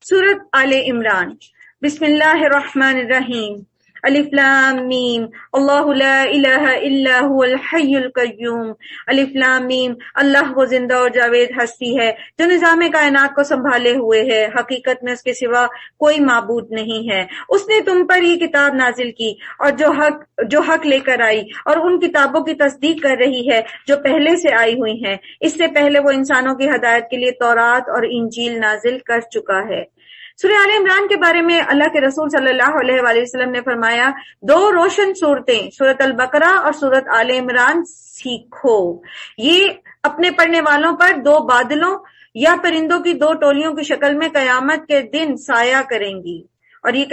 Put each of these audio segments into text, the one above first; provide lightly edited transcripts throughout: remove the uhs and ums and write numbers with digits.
سورت آل عمران۔ بسم اللہ الرحمن الرحیم۔ الف لام میم اللہ لا الہ الا هو الحی القیوم۔ الف لام میم، اللہ وہ زندہ اور جاوید ہستی ہے جو نظام کائنات کو سنبھالے ہوئے ہے، حقیقت میں اس کے سوا کوئی معبود نہیں ہے۔ اس نے تم پر یہ کتاب نازل کی اور جو حق لے کر آئی، اور ان کتابوں کی تصدیق کر رہی ہے جو پہلے سے آئی ہوئی ہیں۔ اس سے پہلے وہ انسانوں کی ہدایت کے لیے تورات اور انجیل نازل کر چکا ہے۔ سورہ آل عمران کے بارے میں اللہ کے رسول صلی اللہ علیہ وآلہ وسلم نے فرمایا، دو روشن صورتیں سورۃ البقرہ اور سورۃ آل عمران سیکھو، یہ اپنے پڑھنے والوں پر دو بادلوں یا پرندوں کی دو ٹولیوں کی شکل میں قیامت کے دن سایہ کریں گی، اور یہ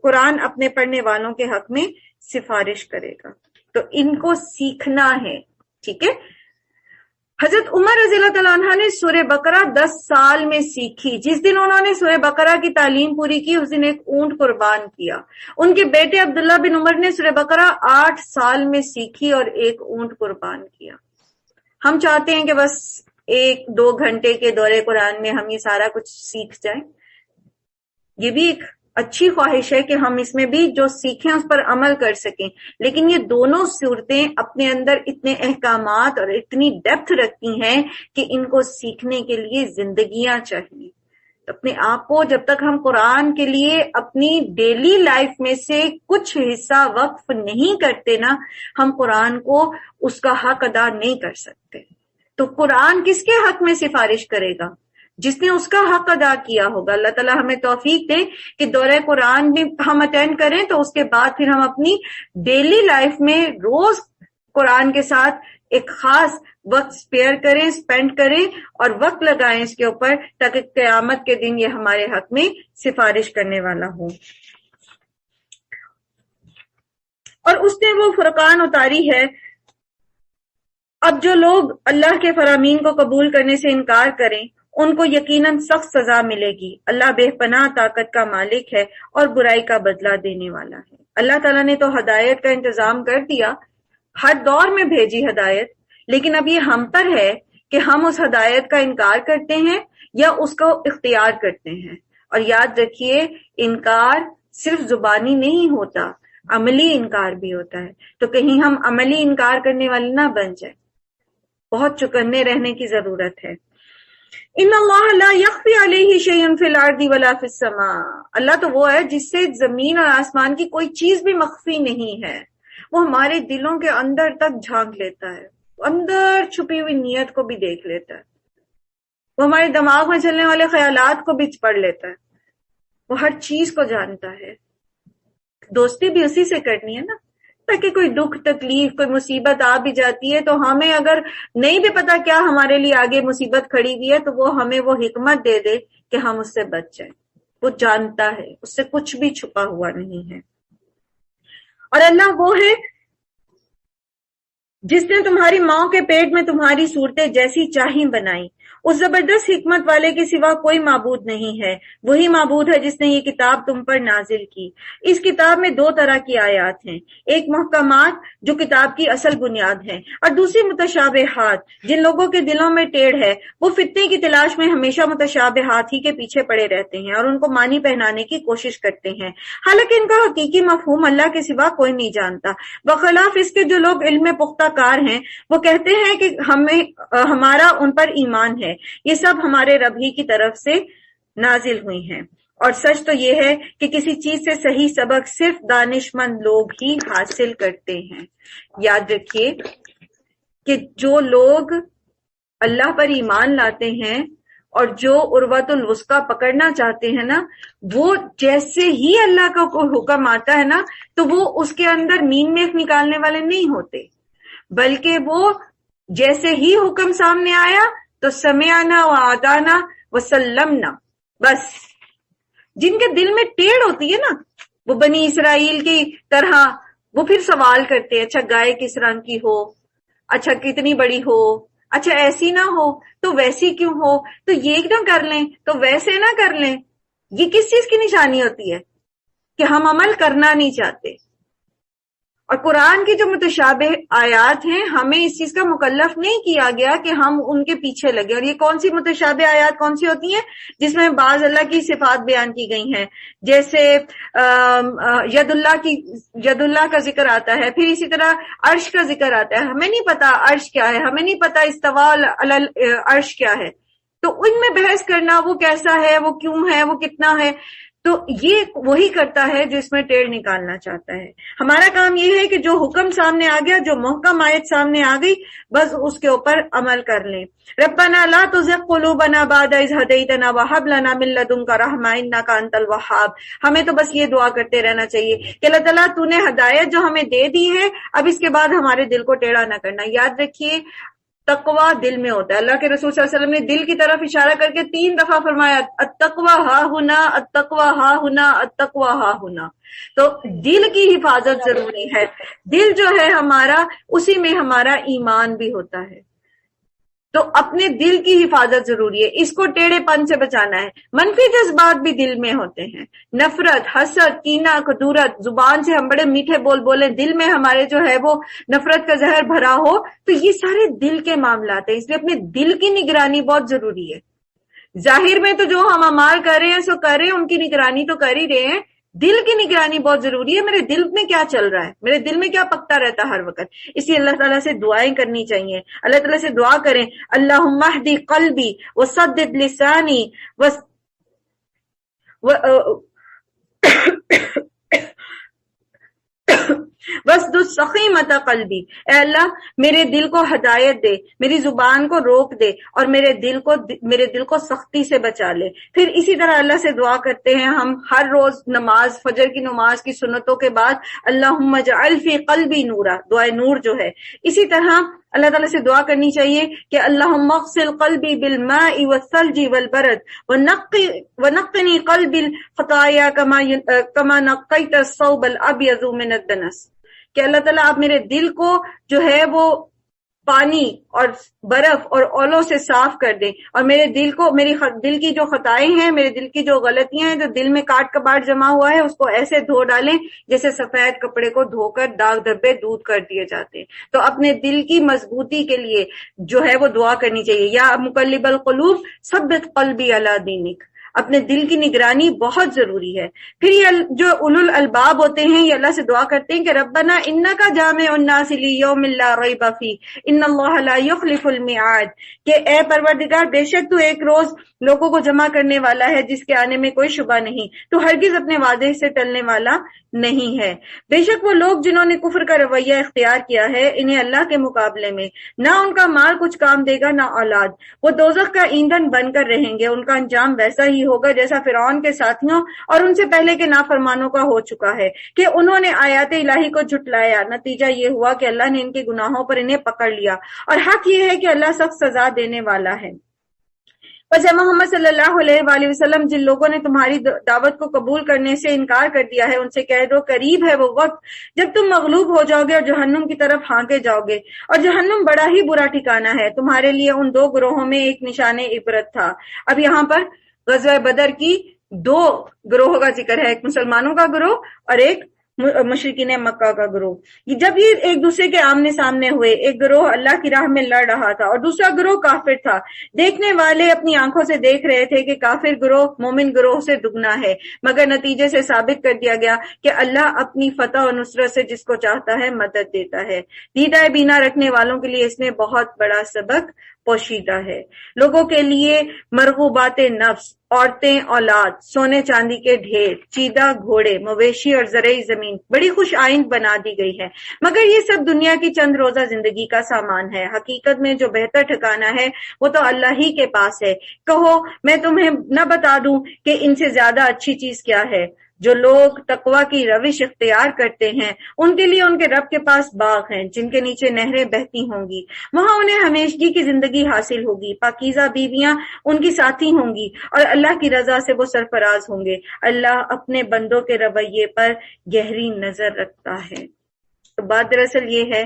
قرآن اپنے پڑھنے والوں کے حق میں سفارش کرے گا۔ تو ان کو سیکھنا ہے، ٹھیک ہے۔ حضرت عمر رضی اللہ تعالیٰ عنہ نے سورہ بقرہ 10 سال میں سیکھی۔ جس دن انہوں نے سورہ بقرہ کی تعلیم پوری کی، اس دن ایک اونٹ قربان کیا۔ ان کے بیٹے عبداللہ بن عمر نے سورہ بقرہ 8 سال میں سیکھی اور ایک اونٹ قربان کیا۔ ہم چاہتے ہیں کہ بس 1-2 گھنٹے کے دورے قرآن میں ہم یہ سارا کچھ سیکھ جائیں۔ یہ بھی ایک اچھی خواہش ہے کہ ہم اس میں بھی جو سیکھیں اس پر عمل کر سکیں، لیکن یہ دونوں صورتیں اپنے اندر اتنے احکامات اور اتنی ڈیپتھ رکھتی ہیں کہ ان کو سیکھنے کے لیے زندگیاں چاہیے۔ اپنے آپ کو جب تک ہم قرآن کے لیے اپنی ڈیلی لائف میں سے کچھ حصہ وقف نہیں کرتے نا، ہم قرآن کو اس کا حق ادا نہیں کر سکتے۔ تو قرآن کس کے حق میں سفارش کرے گا؟ جس نے اس کا حق ادا کیا ہوگا۔ اللہ تعالیٰ ہمیں توفیق دے کہ دورہ قرآن بھی ہم اٹینڈ کریں، تو اس کے بعد پھر ہم اپنی ڈیلی لائف میں روز قرآن کے ساتھ ایک خاص وقت اسپینڈ کریں اور وقت لگائیں اس کے اوپر، تاکہ قیامت کے دن یہ ہمارے حق میں سفارش کرنے والا ہو۔ اور اس نے وہ فرقان اتاری ہے۔ اب جو لوگ اللہ کے فرامین کو قبول کرنے سے انکار کریں، ان کو یقیناً سخت سزا ملے گی۔ اللہ بے پناہ طاقت کا مالک ہے اور برائی کا بدلہ دینے والا ہے۔ اللہ تعالیٰ نے تو ہدایت کا انتظام کر دیا، ہر دور میں بھیجی ہدایت، لیکن اب یہ ہم پر ہے کہ ہم اس ہدایت کا انکار کرتے ہیں یا اس کو اختیار کرتے ہیں۔ اور یاد رکھیے، انکار صرف زبانی نہیں ہوتا، عملی انکار بھی ہوتا ہے۔ تو کہیں ہم عملی انکار کرنے والے نہ بن جائیں، بہت چکنے رہنے کی ضرورت ہے۔ ان اللہ لا یخفی علیہ شیء فی الارض ولا فی السماء، اللہ تو وہ ہے جس سے زمین اور آسمان کی کوئی چیز بھی مخفی نہیں ہے۔ وہ ہمارے دلوں کے اندر تک جھانک لیتا ہے، اندر چھپی ہوئی نیت کو بھی دیکھ لیتا ہے، وہ ہمارے دماغ میں چلنے والے خیالات کو بھی پڑھ لیتا ہے، وہ ہر چیز کو جانتا ہے۔ دوستی بھی اسی سے کرنی ہے نا، تاکہ کوئی دکھ تکلیف کوئی مصیبت آ بھی جاتی ہے تو ہمیں اگر نہیں بھی پتا کیا ہمارے لیے آگے مصیبت کھڑی ہوئی ہے، تو وہ ہمیں وہ حکمت دے دے کہ ہم اس سے بچ جائیں۔ وہ جانتا ہے، اس سے کچھ بھی چھپا ہوا نہیں ہے۔ اور اللہ وہ ہے جس نے تمہاری ماں کے پیٹ میں تمہاری صورتیں جیسی چاہیں بنائی۔ اس زبردست حکمت والے کے سوا کوئی معبود نہیں ہے، وہی معبود ہے جس نے یہ کتاب تم پر نازل کی۔ اس کتاب میں 2 طرح کی آیات ہیں، ایک محکمات جو کتاب کی اصل بنیاد ہیں، اور دوسری متشابہات۔ جن لوگوں کے دلوں میں ٹیڑھ ہے وہ فتنے کی تلاش میں ہمیشہ متشابہات ہی کے پیچھے پڑے رہتے ہیں اور ان کو معنی پہنانے کی کوشش کرتے ہیں، حالانکہ ان کا حقیقی مفہوم اللہ کے سوا کوئی نہیں جانتا۔ بخلاف اس کے جو لوگ علم میں پختہ کار ہیں، وہ کہتے ہیں کہ ہمارا ان پر ایمان ہے، یہ سب ہمارے رب ہی کی طرف سے نازل ہوئی ہیں۔ اور سچ تو یہ ہے کہ کسی چیز سے صحیح سبق صرف دانش مند لوگ ہی حاصل کرتے ہیں۔ یاد رکھیے کہ جو لوگ اللہ پر ایمان لاتے ہیں اور جو عروۃ الوثقی پکڑنا چاہتے ہیں نا، وہ جیسے ہی اللہ کا کوئی حکم آتا ہے نا، تو وہ اس کے اندر مین میخ نکالنے والے نہیں ہوتے، بلکہ وہ جیسے ہی حکم سامنے آیا تو سمعنا و اطعنا وسلمنا، بس۔ جن کے دل میں ٹیڑھ ہوتی ہے نا، وہ بنی اسرائیل کی طرح وہ پھر سوال کرتے ہیں، اچھا گائے کس رنگ کی ہو، اچھا کتنی بڑی ہو، اچھا ایسی نہ ہو تو ویسی کیوں ہو، تو یہ نہ کر لیں تو ویسے نہ کر لیں۔ یہ کس چیز کی نشانی ہوتی ہے؟ کہ ہم عمل کرنا نہیں چاہتے۔ اور قرآن کی جو متشابہ آیات ہیں ہمیں اس چیز کا مکلف نہیں کیا گیا کہ ہم ان کے پیچھے لگے. اور یہ کون سی متشابہ آیات کون سی ہوتی ہیں؟ جس میں بعض اللہ کی صفات بیان کی گئی ہیں، جیسے ید اللہ کا ذکر آتا ہے، پھر اسی طرح عرش کا ذکر آتا ہے. ہمیں نہیں پتا عرش کیا ہے، ہمیں نہیں پتا استواء علی عرش کیا ہے، تو ان میں بحث کرنا وہ کیسا ہے، وہ کیوں ہے، وہ کتنا ہے، تو یہ وہی کرتا ہے جو اس میں ٹیڑھ نکالنا چاہتا ہے. ہمارا کام یہ ہے کہ جو حکم سامنے آ گیا، جو محکم آیت سامنے آ گئی، بس اس کے اوپر عمل کر لیں. ربنا لا تزغ قلوبنا بعد اذ هديتنا وهب لنا من لدنك رحمة انك انت الوهاب. ہمیں تو بس یہ دعا کرتے رہنا چاہیے کہ اللہ تعالیٰ تو نے ہدایت جو ہمیں دے دی ہے، اب اس کے بعد ہمارے دل کو ٹیڑھا نہ کرنا. یاد رکھیے تقوی دل میں ہوتا ہے. اللہ کے رسول صلی اللہ علیہ وسلم نے دل کی طرف اشارہ کر کے 3 دفعہ فرمایا التقوی ہا ہنا، التقوی ہا ہنا، التقوی ہا ہنا. تو دل کی حفاظت ضروری ہے. دل جو ہے ہمارا، اسی میں ہمارا ایمان بھی ہوتا ہے. تو اپنے دل کی حفاظت ضروری ہے، اس کو ٹیڑھے پن سے بچانا ہے. منفی جذبات بھی دل میں ہوتے ہیں، نفرت، حسد، کینہ، کدورت. زبان سے ہم بڑے میٹھے بول بولیں، دل میں ہمارے جو ہے وہ نفرت کا زہر بھرا ہو، تو یہ سارے دل کے معاملات ہیں. اس لیے اپنے دل کی نگرانی بہت ضروری ہے. ظاہر میں تو جو ہم اعمال کر رہے ہیں سو کر رہے ہیں، ان کی نگرانی تو کر ہی رہے ہیں. دل کی نگرانی بہت ضروری ہے. میرے دل میں کیا چل رہا ہے، میرے دل میں کیا پکتا رہتا ہے ہر وقت. اس لیے اللہ تعالیٰ سے دعائیں کرنی چاہیے. اللہ تعالیٰ سے دعا کریں اللہم اہدی قلبی وسدد لسانی واسدد سخیمۃ قلبی. اے اللہ میرے دل کو ہدایت دے، میری زبان کو روک دے، اور میرے دل کو سختی سے بچا لے. پھر اسی طرح اللہ سے دعا کرتے ہیں ہم ہر روز نماز، فجر کی نماز کی سنتوں کے بعد اللہم اجعل فی قلبی نورا، دعائے نور جو ہے. اسی طرح اللہ تعالیٰ سے دعا کرنی چاہیے کہ اللہم اغسل قلبی بالماء والثلج والبرد ونقنی قلبی الخطایا کما نقیت الثوب الابیض من الدنس. کہ اللہ تعالیٰ آپ میرے دل کو جو ہے وہ پانی اور برف اور اولوں سے صاف کر دیں، اور میرے دل کو، میری دل کی جو خطائیں ہیں، میرے دل کی جو غلطیاں ہیں، جو دل میں کاٹ کباٹ جمع ہوا ہے، اس کو ایسے دھو ڈالیں جیسے سفید کپڑے کو دھو کر داغ دھبے دور کر دیے جاتے ہیں. تو اپنے دل کی مضبوطی کے لیے جو ہے وہ دعا کرنی چاہیے. یا مقلب القلوب ثبت قلبی علی دینک. اپنے دل کی نگرانی بہت ضروری ہے. پھر یہ جو اولو الالباب ہوتے ہیں یہ اللہ سے دعا کرتے ہیں کہ ربنا انکا جامع الناس لیوم لا ریب فیہ ان اللہ لا یخلف المیعاد. کہ اے پروردگار بے شک تو ایک روز لوگوں کو جمع کرنے والا ہے جس کے آنے میں کوئی شبہ نہیں، تو ہرگز اپنے وعدے سے ٹلنے والا نہیں ہے. بے شک وہ لوگ جنہوں نے کفر کا رویہ اختیار کیا ہے، انہیں اللہ کے مقابلے میں نہ ان کا مال کچھ کام دے گا نہ اولاد. وہ دوزخ کا ایندھن بن کر رہیں گے. ان کا انجام ویسا ہی ہوگا جیسا فرعون کے ساتھیوں اور ان سے پہلے کے نافرمانوں کا ہو چکا ہے کہ انہوں نے آیات الہی کو جھٹلایا. نتیجہ یہ ہوا کہ اللہ نے ان کے گناہوں پر انہیں پکڑ لیا، اور حق یہ ہے کہ اللہ سخت سزا دینے والا ہے. بس محمد صلی اللہ علیہ وآلہ وسلم جن لوگوں نے تمہاری دعوت کو قبول کرنے سے انکار کر دیا ہے ان سے کہہ دو قریب ہے وہ وقت جب تم مغلوب ہو جاؤ گے اور جہنم کی طرف ہانکے جاؤ گے، اور جہنم بڑا ہی برا ٹھکانہ ہے. تمہارے لیے ان 2 گروہوں میں ایک نشان عبرت تھا. اب یہاں پر غزوہ بدر کی 2 گروہوں کا ذکر ہے، ایک مسلمانوں کا گروہ اور ایک مشرکین مکہ کا گروہ. جب یہ ایک دوسرے کے آمنے سامنے ہوئے، ایک گروہ اللہ کی راہ میں لڑ رہا تھا اور دوسرا گروہ کافر تھا. دیکھنے والے اپنی آنکھوں سے دیکھ رہے تھے کہ کافر گروہ مومن گروہ سے دگنا ہے، مگر نتیجے سے ثابت کر دیا گیا کہ اللہ اپنی فتح و نصرت سے جس کو چاہتا ہے مدد دیتا ہے. دیدہ بینا رکھنے والوں کے لیے اس میں بہت بڑا سبق پوشیدہ ہے. لوگوں کے لیے مرغوبات نفس، عورتیں، اولاد، سونے چاندی کے ڈھیر، چیدہ گھوڑے، مویشی اور زرعی زمین بڑی خوش آئند بنا دی گئی ہے، مگر یہ سب دنیا کی چند روزہ زندگی کا سامان ہے. حقیقت میں جو بہتر ٹھکانہ ہے وہ تو اللہ ہی کے پاس ہے. کہو میں تمہیں نہ بتا دوں کہ ان سے زیادہ اچھی چیز کیا ہے؟ جو لوگ تقوی کی روش اختیار کرتے ہیں ان کے لیے ان کے رب کے پاس باغ ہیں جن کے نیچے نہریں بہتی ہوں گی، وہاں انہیں ہمیشگی کی زندگی حاصل ہوگی. پاکیزہ بیویاں ان کی ساتھی ہوں گی اور اللہ کی رضا سے وہ سرفراز ہوں گے. اللہ اپنے بندوں کے رویے پر گہری نظر رکھتا ہے. تو بات دراصل یہ ہے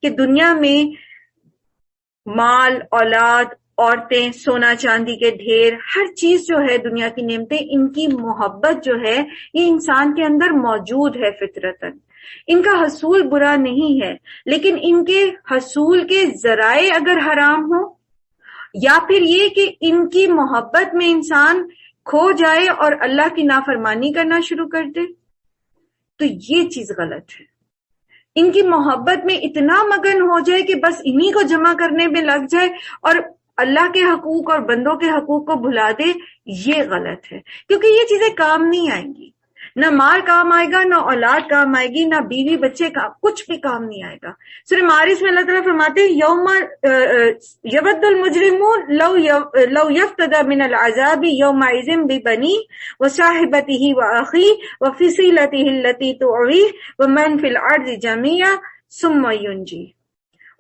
کہ دنیا میں مال، اولاد عورتیں، سونا چاندی کے ڈھیر، ہر چیز جو ہے دنیا کی نعمتیں، ان کی محبت جو ہے یہ انسان کے اندر موجود ہے فطرتاً. ان کا حصول برا نہیں ہے، لیکن ان کے حصول کے ذرائع اگر حرام ہو، یا پھر یہ کہ ان کی محبت میں انسان کھو جائے اور اللہ کی نافرمانی کرنا شروع کر دے، تو یہ چیز غلط ہے. ان کی محبت میں اتنا مگن ہو جائے کہ بس انہی کو جمع کرنے میں لگ جائے اور اللہ کے حقوق اور بندوں کے حقوق کو بھلا دے، یہ غلط ہے. کیونکہ یہ چیزیں کام نہیں آئیں گی، نہ مال کام آئے گا، نہ اولاد کام آئے گی، نہ بیوی بچے کا کچھ بھی کام نہیں آئے گا. سورہ معارج میں اللہ تعالیٰ فرماتے ہیں یوم یود المجرم لو یفتدی من العذاب یومئذ ببنیہ وصاحبتہ واخیہ وفصیلتہ التی تؤویہ ومن فی الارض جمیعا ثم ینجیہ.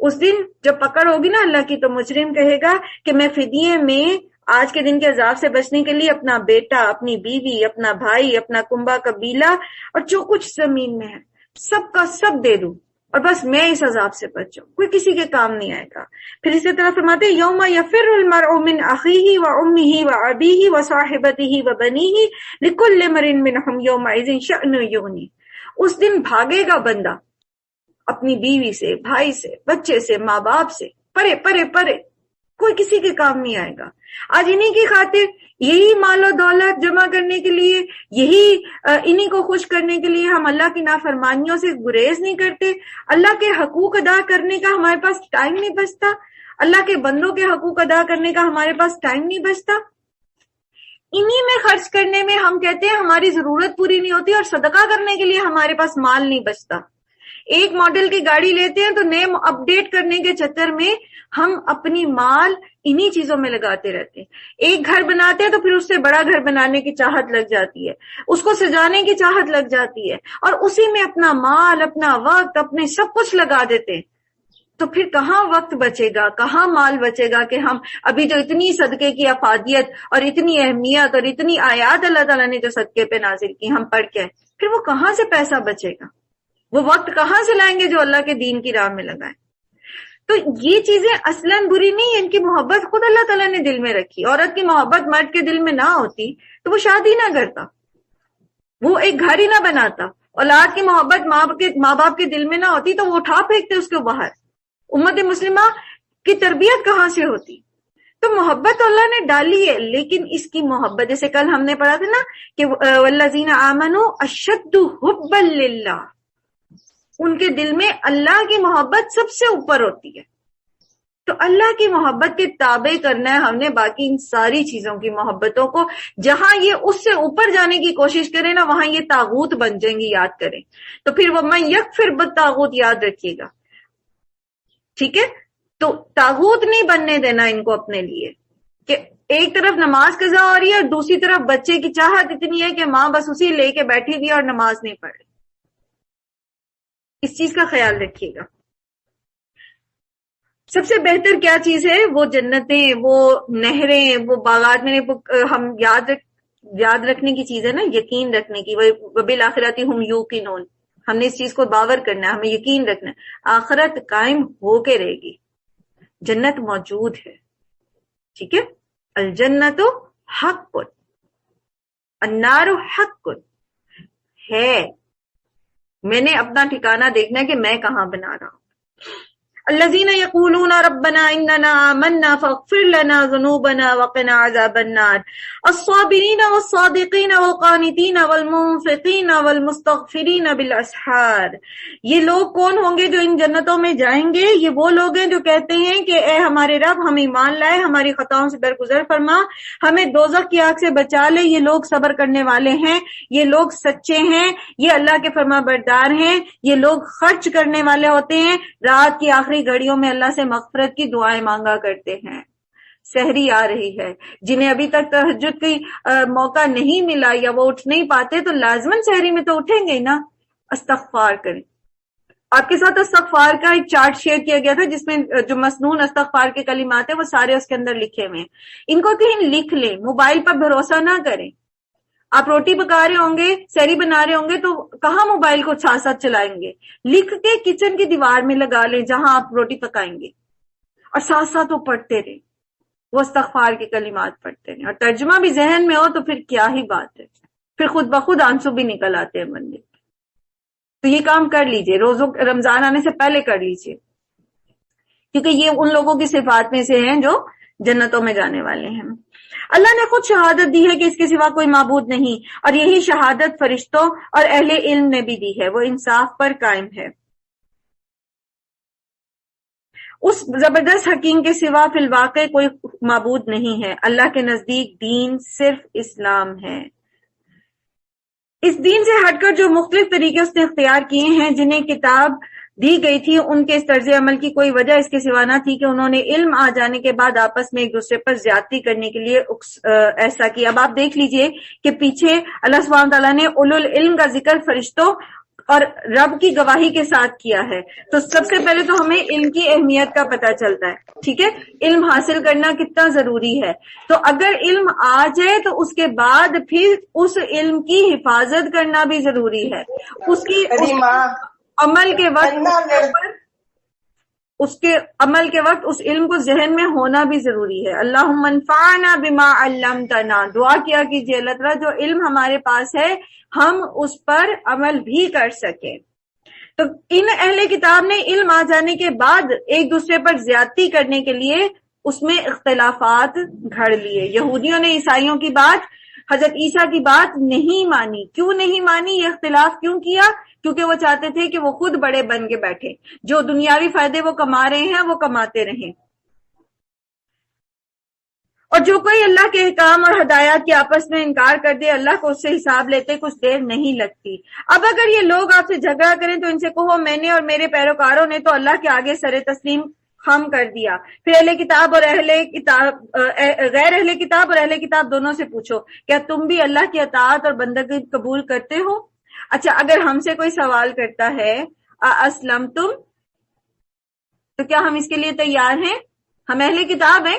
اس دن جب پکڑ ہوگی نا اللہ کی، تو مجرم کہے گا کہ میں فدیے میں آج کے دن کے عذاب سے بچنے کے لیے اپنا بیٹا، اپنی بیوی، اپنا بھائی، اپنا کنبہ قبیلہ اور جو کچھ زمین میں ہے سب کا سب دے دوں، اور بس میں اس عذاب سے بچ جاؤں، کوئی کسی کے کام نہیں آئے گا. پھر اسی طرح فرماتے ہیں یوم یفر المرء من اخیہ وامہ وابیہ وصاحبتہ وبنیہ لکل امرئ منہم یومئذ شأن یغنیہ. اس دن بھاگے گا بندہ اپنی بیوی سے، بھائی سے، بچے سے، ماں باپ سے، پرے پرے پرے، کوئی کسی کے کام نہیں آئے گا. آج انہی کی خاطر، یہی مال و دولت جمع کرنے کے لیے، یہی انہی کو خوش کرنے کے لیے ہم اللہ کی نافرمانیوں سے گریز نہیں کرتے. اللہ کے حقوق ادا کرنے کا ہمارے پاس ٹائم نہیں بچتا، اللہ کے بندوں کے حقوق ادا کرنے کا ہمارے پاس ٹائم نہیں بچتا. انہی میں خرچ کرنے میں ہم کہتے ہیں ہماری ضرورت پوری نہیں ہوتی، اور صدقہ کرنے کے لیے ہمارے پاس مال نہیں بچتا. ایک ماڈل کی گاڑی لیتے ہیں تو نئے اپڈیٹ کرنے کے چکر میں ہم اپنی مال انہی چیزوں میں لگاتے رہتے ہیں. ایک گھر بناتے ہیں تو پھر اس سے بڑا گھر بنانے کی چاہت لگ جاتی ہے، اس کو سجانے کی چاہت لگ جاتی ہے، اور اسی میں اپنا مال، اپنا وقت، اپنے سب کچھ لگا دیتے ہیں. تو پھر کہاں وقت بچے گا، کہاں مال بچے گا کہ ہم ابھی جو اتنی صدقے کی افادیت اور اتنی اہمیت اور اتنی آیات اللہ تعالیٰ نے جو صدقے پہ نازل کی ہم پڑھ کے، پھر وہ کہاں سے پیسہ بچے گا، وہ وقت کہاں سے لائیں گے جو اللہ کے دین کی راہ میں لگائیں. تو یہ چیزیں اصلاً بری نہیں ہیں، ان کی محبت خود اللہ تعالیٰ نے دل میں رکھی. عورت کی محبت مرد کے دل میں نہ ہوتی تو وہ شادی نہ کرتا، وہ ایک گھر ہی نہ بناتا. اولاد کی محبت ماں باپ کے دل میں نہ ہوتی تو وہ اٹھا پھینکتے اس کو باہر. امت مسلمہ کی تربیت کہاں سے ہوتی؟ تو محبت اللہ نے ڈالی ہے، لیکن اس کی محبت جیسے کل ہم نے پڑھا تھا نا کہ والذین آمنوا اشد حبا للہ، ان کے دل میں اللہ کی محبت سب سے اوپر ہوتی ہے. تو اللہ کی محبت کے تابع کرنا ہے ہم نے، باقی ان ساری چیزوں کی محبتوں کو جہاں یہ اس سے اوپر جانے کی کوشش کرے نا وہاں یہ طاغوت بن جائیں گی، یاد کریں. تو پھر وَمَن یکفر بالطاغوت یاد رکھیے گا، ٹھیک ہے. تو طاغوت نہیں بننے دینا ان کو اپنے لیے کہ ایک طرف نماز قضا ہو رہی ہے اور دوسری طرف بچے کی چاہت اتنی ہے کہ ماں بس اسی لے کے بیٹھی ہوئی اور نماز نہیں پڑھ رہی. اس چیز کا خیال رکھیے گا. سب سے بہتر کیا چیز ہے؟ وہ جنتیں، وہ نہریں، وہ باغات میں ہم یاد رکھنے کی چیز ہے نا، یقین رکھنے کی. وبالآخرۃ ھم یوقنون، ہم نے اس چیز کو باور کرنا ہے، ہمیں یقین رکھنا ہے آخرت قائم ہو کے رہے گی، جنت موجود ہے. ٹھیک ہے، الجنت حق، النار حق ہے. میں نے اپنا ٹھکانہ دیکھنا ہے کہ میں کہاں بنا رہا ہوں. الذين يقولون ربنا اننا آمنا فاغفر لنا ذنوبنا وقنا عذاب النار الصابرين والصادقين والقانتين والمنفقين والمستغفرين بالاسحار. یہ لوگ کون ہوں گے جو ان جنتوں میں جائیں گے؟ یہ وہ لوگ ہیں جو کہتے ہیں کہ اے ہمارے رب، ہم ایمان لائے، ہماری خطاؤں سے درگزر فرما، ہمیں دوزخ کی آگ سے بچا لے. یہ لوگ صبر کرنے والے ہیں، یہ لوگ سچے ہیں، یہ اللہ کے فرما بردار ہیں، یہ لوگ خرچ کرنے والے ہوتے ہیں، رات کی آخری گھڑیوں میں اللہ سے مغفرت کی دعائیں مانگا کرتے ہیں. سحری آ رہی ہے، جنہیں ابھی تک تہجد کی موقع نہیں ملا یا وہ اٹھ نہیں پاتے تو لازماً سحری میں تو اٹھیں گے نا. استغفار کریں. آپ کے ساتھ استغفار کا ایک چارٹ شیئر کیا گیا تھا جس میں جو مسنون استغفار کے کلمات ہیں وہ سارے اس کے اندر لکھے ہوئے ہیں. ان کو کہیں لکھ لیں، موبائل پر بھروسہ نہ کریں. آپ روٹی پکا رہے ہوں گے، سحری بنا رہے ہوں گے تو کہاں موبائل کو ساتھ ساتھ چلائیں گے؟ لکھ کے کچن کی دیوار میں لگا لیں جہاں آپ روٹی پکائیں گے، اور ساتھ ساتھ وہ پڑھتے رہیں. وہ استغفار کے کلمات پڑھتے ہیں، اور ترجمہ بھی ذہن میں ہو تو پھر کیا ہی بات ہے، پھر خود بخود آنسو بھی نکل آتے ہیں بندے۔ تو یہ کام کر لیجئے، روزوں رمضان آنے سے پہلے کر لیجئے، کیونکہ یہ ان لوگوں کی صفات میں سے ہیں جو جنتوں میں جانے والے ہیں۔ اللہ نے خود شہادت دی ہے کہ اس کے سوا کوئی معبود نہیں، اور یہی شہادت فرشتوں اور اہل علم نے بھی دی ہے، وہ انصاف پر قائم ہے۔ اس زبردست حکیم کے سوا فی الواقع کوئی معبود نہیں ہے۔ اللہ کے نزدیک دین صرف اسلام ہے۔ اس دین سے ہٹ کر جو مختلف طریقے اس نے اختیار کیے ہیں، جنہیں کتاب دی گئی تھی، ان کے اس طرز عمل کی کوئی وجہ اس کے سوا نہ تھی کہ انہوں نے علم آ جانے کے بعد آپس میں ایک دوسرے پر زیادتی کرنے کے لیے ایسا کیا۔ اب آپ دیکھ لیجئے کہ پیچھے اللہ سبحانہ تعالیٰ نے اولو العلم کا ذکر فرشتوں اور رب کی گواہی کے ساتھ کیا ہے۔ تو سب سے پہلے تو ہمیں علم کی اہمیت کا پتہ چلتا ہے، ٹھیک ہے، علم حاصل کرنا کتنا ضروری ہے۔ تو اگر علم آ جائے تو اس کے بعد پھر اس علم کی حفاظت کرنا بھی ضروری ہے، اس کی عمل کے وقت اس علم کو ذہن میں ہونا بھی ضروری ہے۔ اللہم انفعنا بما علمتنا، دعا کیا کیجئے اللہ تعالیٰ جو علم ہمارے پاس ہے ہم اس پر عمل بھی کر سکیں۔ تو ان اہل کتاب نے علم آ جانے کے بعد ایک دوسرے پر زیادتی کرنے کے لیے اس میں اختلافات گھڑ لیے۔ یہودیوں نے عیسائیوں کی بات، حضرت عیسیٰ کی بات نہیں مانی۔ کیوں نہیں مانی؟ یہ اختلاف کیوں کیا؟ کیونکہ وہ چاہتے تھے کہ وہ خود بڑے بن کے بیٹھے، جو دنیاوی فائدے وہ کما رہے ہیں وہ کماتے رہیں، اور جو کوئی اللہ کے احکام اور ہدایات کے آپس میں انکار کر دے اللہ کو اس سے حساب لیتے کچھ دیر نہیں لگتی۔ اب اگر یہ لوگ آپ سے جھگڑا کریں تو ان سے کہو میں نے اور میرے پیروکاروں نے تو اللہ کے آگے سر تسلیم خم کر دیا۔ پھر اہل کتاب اور غیر اہل کتاب اور اہل کتاب دونوں سے پوچھو کیا تم بھی اللہ کی اطاعت اور بندگی قبول کرتے ہو؟ اچھا، اگر ہم سے کوئی سوال کرتا ہے اسلمتم، تو کیا ہم اس کے لیے تیار ہیں؟ ہم اہل کتاب ہیں،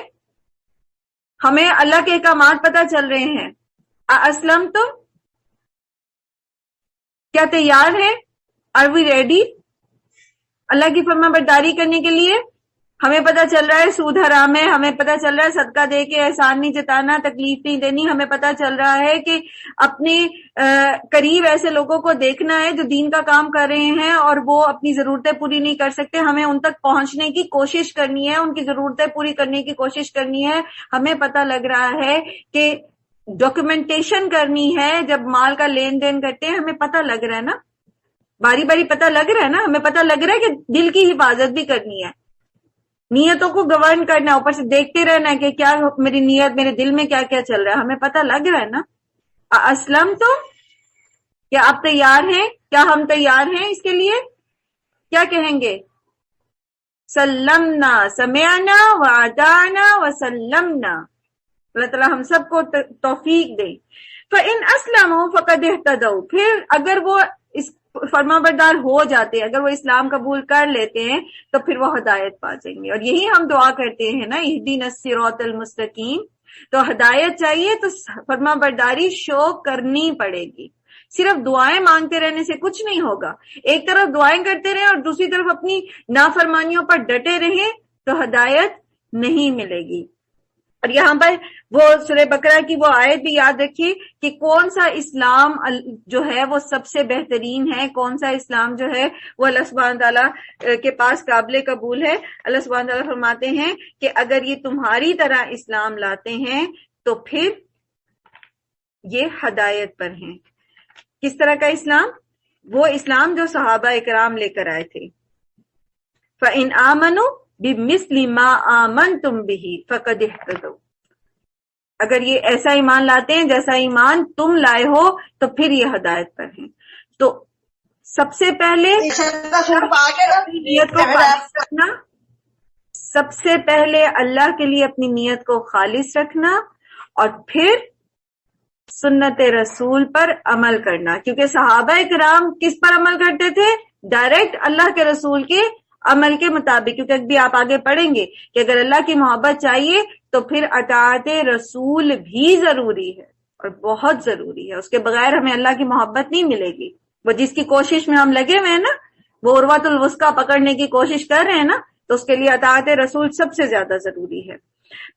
ہمیں اللہ کے احکامات پتہ چل رہے ہیں۔ اسلمتم، کیا تیار ہیں؟ آر وی ریڈی اللہ کی فرما برداری کرنے کے لیے؟ ہمیں پتہ چل رہا ہے سود حرام ہے، ہمیں پتہ چل رہا ہے صدقہ دے کے احسان نہیں جتانا، تکلیف نہیں دینی، ہمیں پتہ چل رہا ہے کہ اپنے قریب ایسے لوگوں کو دیکھنا ہے جو دین کا کام کر رہے ہیں اور وہ اپنی ضرورتیں پوری نہیں کر سکتے، ہمیں ان تک پہنچنے کی کوشش کرنی ہے، ان کی ضرورتیں پوری کرنے کی کوشش کرنی ہے۔ ہمیں پتہ لگ رہا ہے کہ ڈاکیومنٹیشن کرنی ہے، جب مال کا لین دین کرتے ہیں ہمیں پتہ لگ رہا ہے نا، باری باری پتہ لگ رہا ہے نا، ہمیں پتہ لگ رہا ہے کہ دل کی حفاظت بھی کرنی ہے، نیتوں کو گورن کرنا، اوپر سے دیکھتے رہنا ہے کہ کیا میری نیت، میرے دل میں کیا کیا چل رہا ہے، ہمیں پتہ لگ رہا ہے نا۔ اسلم تو کیا آپ تیار ہیں؟ کیا ہم تیار ہیں اس کے لیے؟ کیا کہیں گے؟ سلمنا، سمعنا وَأَطَعْنَا وَسَلَّمْنَا۔ اللہ تعالیٰ ہم سب کو توفیق دے۔ فَإِنْ أَسْلَمُوا فَقَدْ اهْتَدَوْا، پھر اگر وہ اس فرما بردار ہو جاتے ہیں، اگر وہ اسلام قبول کر لیتے ہیں تو پھر وہ ہدایت پا جائیں گے۔ اور یہی ہم دعا کرتے ہیں نا، اهْدِنَا الصِّرَاطَ الْمُسْتَقِيمَ۔ تو ہدایت چاہیے تو فرما برداری شو کرنی پڑے گی، صرف دعائیں مانگتے رہنے سے کچھ نہیں ہوگا۔ ایک طرف دعائیں کرتے رہیں اور دوسری طرف اپنی نافرمانیوں پر ڈٹے رہیں تو ہدایت نہیں ملے گی۔ اور یہاں پر وہ سورہ بقرہ کی وہ آیت بھی یاد رکھیے کہ کون سا اسلام جو ہے وہ سب سے بہترین ہے، کون سا اسلام جو ہے وہ اللہ سبحانہ تعالیٰ کے پاس قابل قبول ہے۔ اللہ سبحانہ تعالیٰ فرماتے ہیں کہ اگر یہ تمہاری طرح اسلام لاتے ہیں تو پھر یہ ہدایت پر ہیں۔ کس طرح کا اسلام؟ وہ اسلام جو صحابہ اکرام لے کر آئے تھے۔ فَإِنْ آمَنُوا بِمِثْلِ مَا آمَنْتُمْ بِهِ فَقَدِ اهْتَدَوْا، اگر یہ ایسا ایمان لاتے ہیں جیسا ایمان تم لائے ہو تو پھر یہ ہدایت پر ہیں۔ تو سب سے پہلے نیت کو خالص رکھنا، سب سے پہلے اللہ کے لیے اپنی نیت کو خالص رکھنا، اور پھر سنت رسول پر عمل کرنا، کیونکہ صحابہ کرام کس پر عمل کرتے تھے؟ ڈائریکٹ اللہ کے رسول کے عمل کے مطابق، کیونکہ ابھی آپ آگے پڑھیں گے کہ اگر اللہ کی محبت چاہیے تو پھر اطاعت رسول بھی ضروری ہے اور بہت ضروری ہے، اس کے بغیر ہمیں اللہ کی محبت نہیں ملے گی۔ وہ جس کی کوشش میں ہم لگے ہوئے ہیں نا، وہ عروۃ الوثقیٰ پکڑنے کی کوشش کر رہے ہیں نا، تو اس کے لیے اطاعت رسول سب سے زیادہ ضروری ہے۔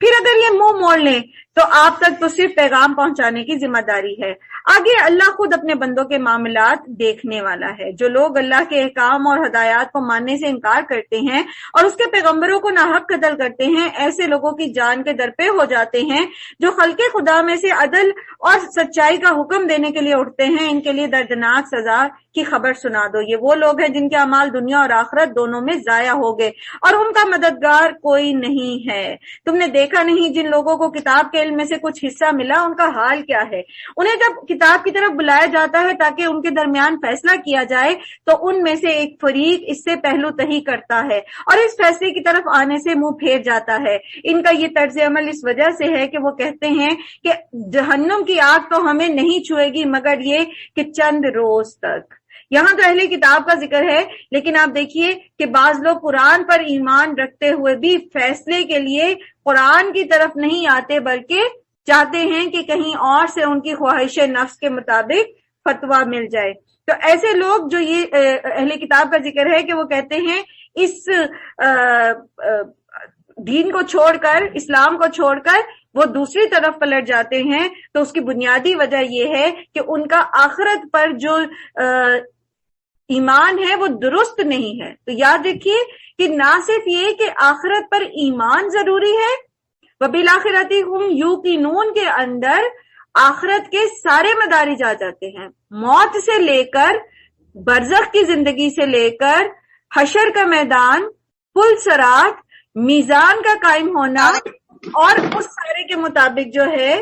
پھر اگر یہ منہ موڑ لیں تو آپ تک تو صرف پیغام پہنچانے کی ذمہ داری ہے، آگے اللہ خود اپنے بندوں کے معاملات دیکھنے والا ہے۔ جو لوگ اللہ کے احکام اور ہدایات کو ماننے سے انکار کرتے ہیں اور اس کے پیغمبروں کو ناحق قتل کرتے ہیں، ایسے لوگوں کی جان کے درپے ہو جاتے ہیں۔ جو خلق خدا میں سے عدل اور سچائی کا حکم دینے کے لیے اٹھتے ہیں، ان کے لیے دردناک سزا کی خبر سنا دو۔ یہ وہ لوگ ہیں جن کے اعمال دنیا اور آخرت دونوں میں ضائع ہو گئے اور ان کا مددگار کوئی نہیں ہے۔ تم نے دیکھا نہیں جن لوگوں کو کتاب کے علم میں سے کچھ حصہ ملا ان کا حال کیا ہے؟ انہیں جب کتاب کی طرف بلایا جاتا ہے تاکہ ان کے درمیان فیصلہ کیا جائے تو ان میں سے ایک فریق اس سے پہلو تہی کرتا ہے اور اس فیصلے کی طرف آنے سے منہ پھیر جاتا ہے۔ ان کا یہ طرز عمل اس وجہ سے ہے کہ وہ کہتے ہیں کہ جہنم کی آگ تو ہمیں نہیں چھوئے گی مگر یہ کہ چند روز تک۔ یہاں تو اہل کتاب کا ذکر ہے، لیکن آپ دیکھیے کہ بعض لوگ قرآن پر ایمان رکھتے ہوئے بھی فیصلے کے لیے قرآن کی طرف نہیں آتے بلکہ چاہتے ہیں کہ کہیں اور سے ان کی خواہش نفس کے مطابق فتویٰ مل جائے۔ تو ایسے لوگ جو یہ اہل کتاب کا ذکر ہے کہ وہ کہتے ہیں اس دین کو چھوڑ کر، اسلام کو چھوڑ کر وہ دوسری طرف پلٹ جاتے ہیں، تو اس کی بنیادی وجہ یہ ہے کہ ان کا آخرت پر جو ایمان ہے وہ درست نہیں ہے۔ تو یاد رکھیے کہ نہ صرف یہ کہ آخرت پر ایمان ضروری ہے، وَبِالْآخِرَةِ هُمْ يُوقِنُونَ کے اندر آخرت کے سارے مدارج آ جاتے ہیں، موت سے لے کر برزخ کی زندگی سے لے کر حشر کا میدان، پل صراط، میزان کا قائم ہونا اور اس سارے کے مطابق جو ہے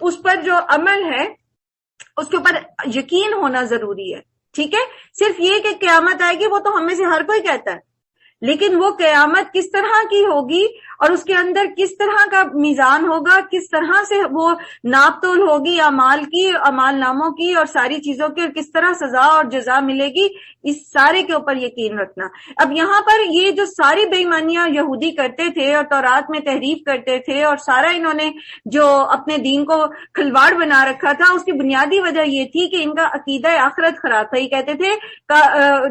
اس پر جو عمل ہے اس کے اوپر یقین ہونا ضروری ہے۔ ٹھیک ہے، صرف یہ کہ قیامت آئے گی وہ تو ہم میں سے ہر کوئی کہتا ہے، لیکن وہ قیامت کس طرح کی ہوگی اور اس کے اندر کس طرح کا میزان ہوگا، کس طرح سے وہ ناپ تول ہوگی اعمال کی، اعمال ناموں کی اور ساری چیزوں کی، اور کس طرح سزا اور جزا ملے گی، اس سارے کے اوپر یقین رکھنا۔ اب یہاں پر یہ جو ساری بے ایمانیاں یہودی کرتے تھے اور تورات میں تحریف کرتے تھے اور سارا انہوں نے جو اپنے دین کو کھلواڑ بنا رکھا تھا، اس کی بنیادی وجہ یہ تھی کہ ان کا عقیدہ آخرت خراب تھا۔ یہ کہتے تھے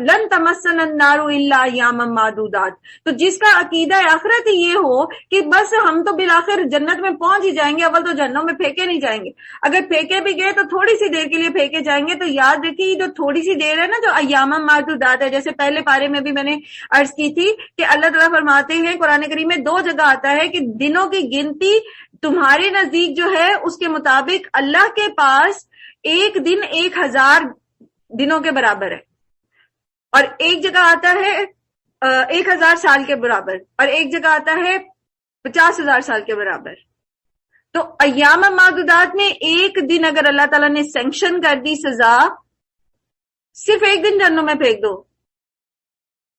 لن تمسنا النار الا ایاما معدودات، تو جس کا عقیدہ آخرت یہ ہو کہ بس ہم تو بالآخر جنت میں پہنچ ہی جائیں گے، اول تو جہنم میں پھینکے نہیں جائیں گے، اگر پھینکے بھی گئے تو تھوڑی سی دیر کے لیے پھینکے جائیں گے۔ تو یاد رکھیے جو تھوڑی سی دیر ہے نا، جو ایام معدودات ہے، جیسے پہلے پارے میں بھی میں نے عرض کی تھی کہ اللہ تعالیٰ فرماتے ہیں قرآن کریم میں 2 جگہ آتا ہے کہ دنوں کی گنتی تمہارے نزدیک جو ہے اس کے مطابق اللہ کے پاس ایک دن 1000 دنوں کے برابر ہے، اور ایک جگہ آتا ہے 1000 سال کے برابر، اور ایک جگہ آتا ہے 50,000 سال کے برابر۔ تو ایام معدودات میں ایک دن اگر اللہ تعالیٰ نے سینکشن کر دی سزا، صرف ایک دن جہنم میں پھینک دو،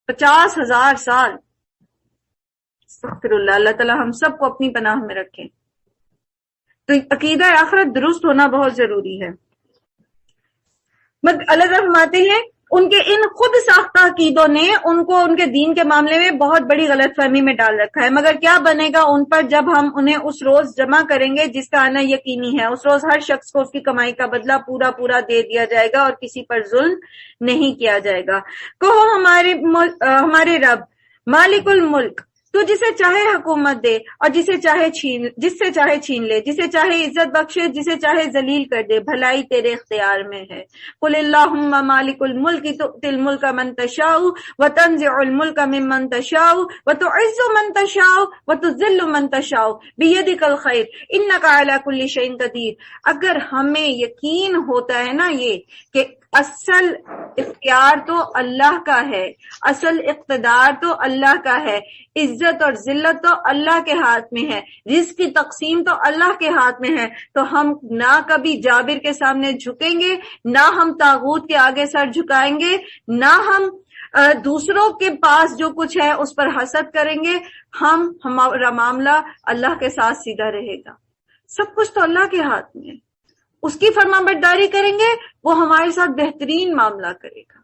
50,000 سال۔ استغفر اللہ، اللہ تعالیٰ ہم سب کو اپنی پناہ میں رکھیں۔ تو عقیدہ آخرت درست ہونا بہت ضروری ہے۔ اللہ تعالیٰ فرماتے ہیں ان کے ان خود ساختہ عقیدوں نے ان کو ان کے دین کے معاملے میں بہت بڑی غلط فہمی میں ڈال رکھا ہے، مگر کیا بنے گا ان پر جب ہم انہیں اس روز جمع کریں گے جس کا آنا یقینی ہے۔ اس روز ہر شخص کو اس کی کمائی کا بدلہ پورا پورا دے دیا جائے گا اور کسی پر ظلم نہیں کیا جائے گا۔ کہو ہمارے رب مالک الملک، تو جسے چاہے حکومت دے اور جس سے چاہے چھین لے، جسے چاہے عزت بخشے، جسے چاہے ذلیل کر دے، بھلائی تیرے اختیار میں ہے۔ قل اللہم مالک الملک تؤتی الملک من تشاء وتنزع الملک ممن تشاء وتعز من تشاء وتذل من تشاء بیدک الخیر انک علی کل شیء قدیر۔ اگر ہمیں یقین ہوتا ہے نا یہ کہ اصل اختیار تو اللہ کا ہے، اصل اقتدار تو اللہ کا ہے، عزت اور ذلت تو اللہ کے ہاتھ میں ہے، رزق کی تقسیم تو اللہ کے ہاتھ میں ہے، تو ہم نہ کبھی جابر کے سامنے جھکیں گے، نہ ہم طاغوت کے آگے سر جھکائیں گے، نہ ہم دوسروں کے پاس جو کچھ ہے اس پر حسد کریں گے۔ ہمارا معاملہ اللہ کے ساتھ سیدھا رہے گا۔ سب کچھ تو اللہ کے ہاتھ میں ہے، اس کی فرما برداری کریں گے، وہ ہمارے ساتھ بہترین معاملہ کرے گا۔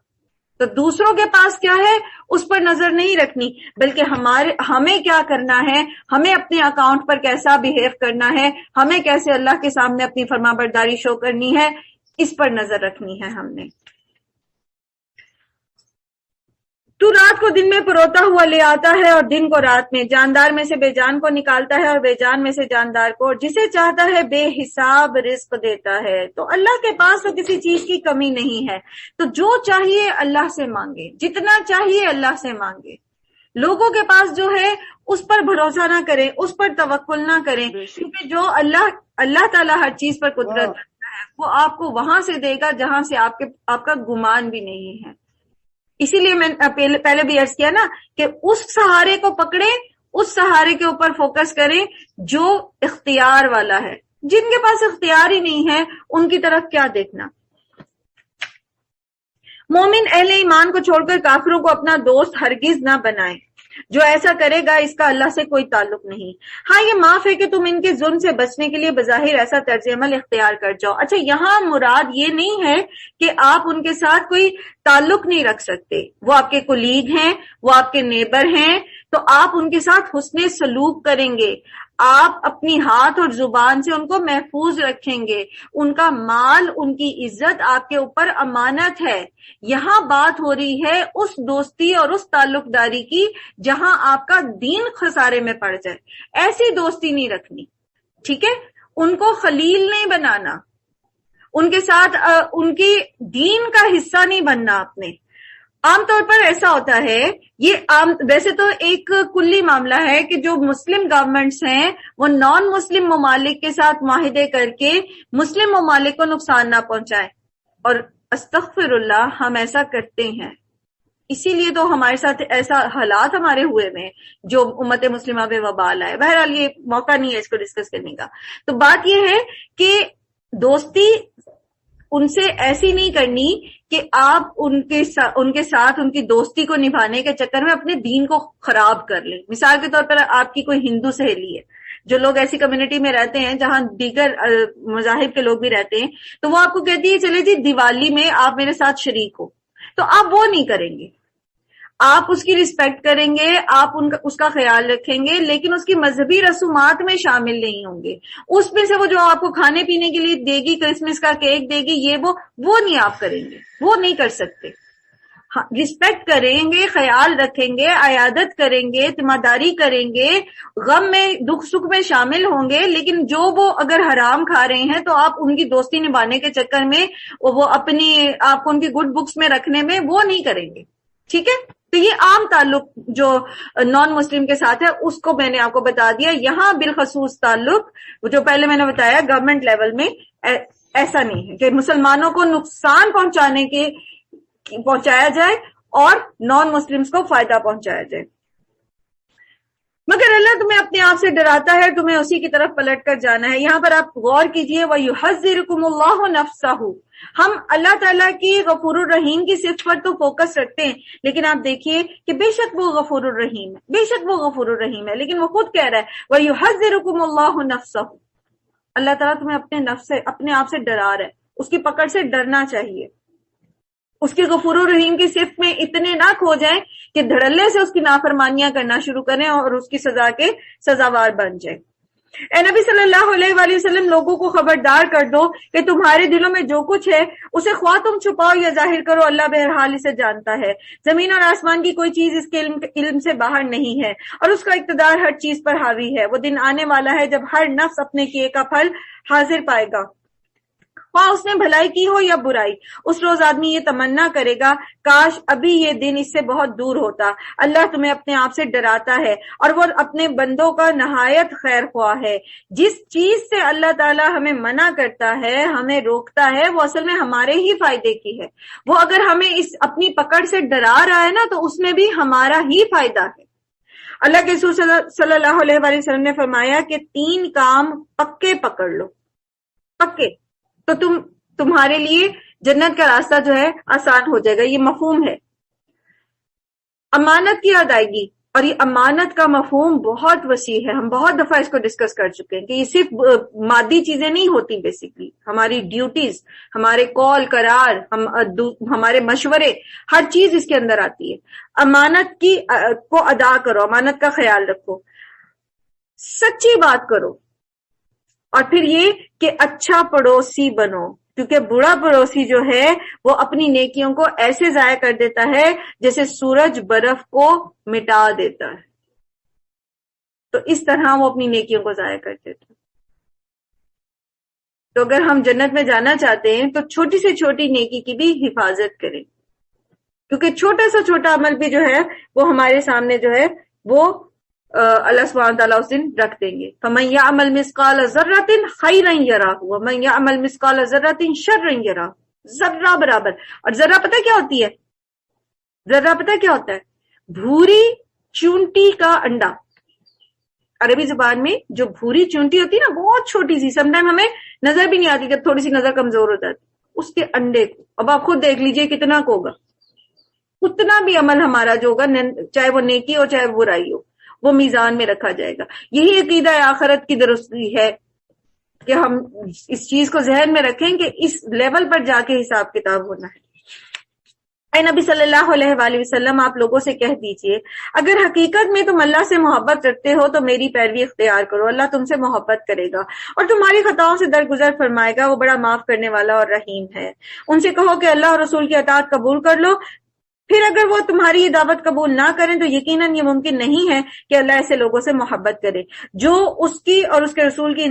تو دوسروں کے پاس کیا ہے اس پر نظر نہیں رکھنی، بلکہ ہمیں کیا کرنا ہے، ہمیں اپنے اکاؤنٹ پر کیسا بیہیو کرنا ہے، ہمیں کیسے اللہ کے سامنے اپنی فرما برداری شو کرنی ہے، اس پر نظر رکھنی ہے ہم نے۔ تو رات کو دن میں پروتا ہوا لے آتا ہے اور دن کو رات میں، جاندار میں سے بے جان کو نکالتا ہے اور بے جان میں سے جاندار کو، اور جسے چاہتا ہے بے حساب رزق دیتا ہے۔ تو اللہ کے پاس تو کسی چیز کی کمی نہیں ہے، تو جو چاہیے اللہ سے مانگے، جتنا چاہیے اللہ سے مانگے۔ لوگوں کے پاس جو ہے اس پر بھروسہ نہ کریں، اس پر توکل نہ کریں، کیونکہ جو اللہ تعالیٰ ہر چیز پر قدرت رکھتا ہے وہ آپ کو وہاں سے دے گا جہاں سے آپ کا گمان بھی نہیں ہے۔ اسی لیے میں پہلے بھی عرض کیا نا کہ اس سہارے کو پکڑیں، اس سہارے کے اوپر فوکس کریں جو اختیار والا ہے۔ جن کے پاس اختیار ہی نہیں ہے ان کی طرف کیا دیکھنا۔ مومن اہل ایمان کو چھوڑ کر کافروں کو اپنا دوست ہرگز نہ بنائے، جو ایسا کرے گا اس کا اللہ سے کوئی تعلق نہیں۔ ہاں یہ معاف ہے کہ تم ان کے ظلم سے بچنے کے لیے بظاہر ایسا طرز عمل اختیار کر جاؤ۔ اچھا یہاں مراد یہ نہیں ہے کہ آپ ان کے ساتھ کوئی تعلق نہیں رکھ سکتے، وہ آپ کے کولیگ ہیں، وہ آپ کے نیبر ہیں، تو آپ ان کے ساتھ حسن سلوک کریں گے، آپ اپنی ہاتھ اور زبان سے ان کو محفوظ رکھیں گے، ان کا مال، ان کی عزت آپ کے اوپر امانت ہے۔ یہاں بات ہو رہی ہے اس دوستی اور اس تعلق داری کی جہاں آپ کا دین خسارے میں پڑ جائے، ایسی دوستی نہیں رکھنی، ٹھیک ہے؟ ان کو خلیل نہیں بنانا، ان کے ساتھ ان کی دین کا حصہ نہیں بننا آپ نے۔ عام طور پر ایسا ہوتا ہے، یہ ویسے تو ایک کلی معاملہ ہے کہ جو مسلم گورنمنٹس ہیں وہ نان مسلم ممالک کے ساتھ معاہدے کر کے مسلم ممالک کو نقصان نہ پہنچائیں، اور استغفر اللہ ہم ایسا کرتے ہیں، اسی لیے تو ہمارے ساتھ ایسا حالات ہمارے ہوئے میں جو امت مسلمہ پہ وبال آئے۔ بہرحال یہ موقع نہیں ہے اس کو ڈسکس کرنے کا۔ تو بات یہ ہے کہ دوستی ان سے ایسی نہیں کرنی کہ آپ ان کے ساتھ ان کی دوستی کو نبھانے کے چکر میں اپنے دین کو خراب کر لیں۔ مثال کے طور پر آپ کی کوئی ہندو سہیلی ہے، جو لوگ ایسی کمیونٹی میں رہتے ہیں جہاں دیگر مذاہب کے لوگ بھی رہتے ہیں، تو وہ آپ کو کہتی ہے چلے جی دیوالی میں آپ میرے ساتھ شریک ہو، تو آپ وہ نہیں کریں گے، آپ اس کی رسپیکٹ کریں گے، آپ اس کا خیال رکھیں گے، لیکن اس کی مذہبی رسومات میں شامل نہیں ہوں گے۔ اس میں سے وہ جو آپ کو کھانے پینے کے لیے دے گی، کرسمس کا کیک دے گی، یہ وہ نہیں آپ کریں گے، وہ نہیں کر سکتے۔ ہاں رسپیکٹ کریں گے، خیال رکھیں گے، عیادت کریں گے، تیمارداری کریں گے، غم میں دکھ سکھ میں شامل ہوں گے، لیکن جو وہ اگر حرام کھا رہے ہیں تو آپ ان کی دوستی نبھانے کے چکر میں وہ اپنی آپ کو ان کی گڈ بکس میں رکھنے میں وہ نہیں کریں گے، ٹھیک ہے؟ تو یہ عام تعلق جو نان مسلم کے ساتھ ہے اس کو میں نے آپ کو بتا دیا۔ یہاں بالخصوص تعلق جو پہلے میں نے بتایا گورنمنٹ لیول میں ایسا نہیں ہے کہ مسلمانوں کو نقصان پہنچایا جائے اور نان مسلمز کو فائدہ پہنچایا جائے، مگر اللہ تمہیں اپنے آپ سے ڈراتا ہے، تمہیں اسی کی طرف پلٹ کر جانا ہے۔ یہاں پر آپ غور کیجئے، وَيُحَذِّرُكُمُ اللَّهُ نَفْسَهُ، ہم اللہ تعالیٰ کی غفور الرحیم کی صفت پر تو فوکس رکھتے ہیں، لیکن آپ دیکھیے کہ بے شک وہ غفور الرحیم ہے، بے شک وہ غفور الرحیم ہے، لیکن وہ خود کہہ رہا ہے وَيُحَذِّرُكُمُ اللَّهُ نَفْسَهُ، اللہ تعالیٰ تمہیں اپنے نفس سے، اپنے آپ سے ڈرا رہا ہے، اس کی پکڑ سے ڈرنا چاہیے۔ اس کے غفور الرحیم کی صفت میں اتنے نہ کھو جائیں کہ دھڑلے سے اس کی نافرمانیاں کرنا شروع کریں اور اس کی سزا کے سزاوار بن جائیں۔ اے نبی صلی اللہ علیہ وآلہ وسلم، لوگوں کو خبردار کر دو کہ تمہارے دلوں میں جو کچھ ہے اسے خواہ تم چھپاؤ یا ظاہر کرو، اللہ بہرحال اسے جانتا ہے۔ زمین اور آسمان کی کوئی چیز اس کے علم سے باہر نہیں ہے، اور اس کا اقتدار ہر چیز پر حاوی ہے۔ وہ دن آنے والا ہے جب ہر نفس اپنے کیے کا پھل حاضر پائے گا، خواہ اس نے بھلائی کی ہو یا برائی۔ اس روز آدمی یہ تمنا کرے گا کاش ابھی یہ دن اس سے بہت دور ہوتا۔ اللہ تمہیں اپنے آپ سے ڈراتا ہے اور وہ اپنے بندوں کا نہایت خیر خواہ ہے۔ جس چیز سے اللہ تعالی ہمیں منع کرتا ہے، ہمیں روکتا ہے، وہ اصل میں ہمارے ہی فائدے کی ہے۔ وہ اگر ہمیں اس اپنی پکڑ سے ڈرا رہا ہے نا تو اس میں بھی ہمارا ہی فائدہ ہے۔ اللہ کے رسول صلی اللہ علیہ وآلہ وسلم نے فرمایا کہ 3 کام پکے پکڑ لو، پکے، تو تمہارے لیے جنت کا راستہ جو ہے آسان ہو جائے گا۔ یہ مفہوم ہے امانت کی ادائیگی، اور یہ امانت کا مفہوم بہت وسیع ہے، ہم بہت دفعہ اس کو ڈسکس کر چکے ہیں کہ یہ صرف مادی چیزیں نہیں ہوتی، بیسیکلی ہماری ڈیوٹیز، ہمارے کال قرار، ہمارے مشورے، ہر چیز اس کے اندر آتی ہے۔ امانت کو ادا کرو، امانت کا خیال رکھو، سچی بات کرو، اور پھر یہ کہ اچھا پڑوسی بنو، کیونکہ برا پڑوسی جو ہے وہ اپنی نیکیوں کو ایسے ضائع کر دیتا ہے جیسے سورج برف کو مٹا دیتا ہے، تو اس طرح وہ اپنی نیکیوں کو ضائع کر دیتا ہے۔ تو اگر ہم جنت میں جانا چاہتے ہیں تو چھوٹی سے چھوٹی نیکی کی بھی حفاظت کریں، کیونکہ چھوٹا سا چھوٹا عمل بھی جو ہے وہ ہمارے سامنے جو ہے وہ اللہ سبحانہ تعالیٰ اس دن رکھ دیں گے۔ فَمَن يَعْمَلْ مِثْقَالَ ذَرَّةٍ خَيْرًا يَرَهُ وَمَن يَعْمَلْ مِثْقَالَ ذَرَّةٍ شَرًّا يَرَهُ، ذرہ برابر۔ اور ذرہ پتہ کیا ہوتی ہے؟ ذرہ پتہ کیا ہوتا ہے؟ بھوری چونٹی کا انڈا۔ عربی زبان میں جو بھوری چونٹی ہوتی ہے نا، بہت چھوٹی سی، سم ٹائم ہمیں نظر بھی نہیں آتی جب تھوڑی سی نظر کمزور ہو جاتی، اس کے انڈے کو اب آپ خود دیکھ لیجئے کتنا کو ہوگا، اتنا بھی عمل ہمارا جو ہوگا، چاہے وہ نیکی ہو چاہے وہ برائی ہو، وہ میزان میں رکھا جائے گا۔ یہی عقیدہ آخرت کی درستی ہے کہ ہم اس چیز کو ذہن میں رکھیں کہ اس لیول پر جا کے حساب کتاب ہونا ہے۔ اے نبی صلی اللہ علیہ وآلہ وسلم، آپ لوگوں سے کہہ دیجئے اگر حقیقت میں تم اللہ سے محبت رکھتے ہو تو میری پیروی اختیار کرو، اللہ تم سے محبت کرے گا اور تمہاری خطاؤں سے درگزر فرمائے گا، وہ بڑا معاف کرنے والا اور رحیم ہے۔ ان سے کہو کہ اللہ اور رسول کی اطاعت قبول کر لو، پھر اگر وہ تمہاری یہ دعوت قبول نہ کریں تو یقیناً یہ ممکن نہیں ہے کہ اللہ ایسے لوگوں سے محبت کرے جو اس کی اور اس کے رسول کی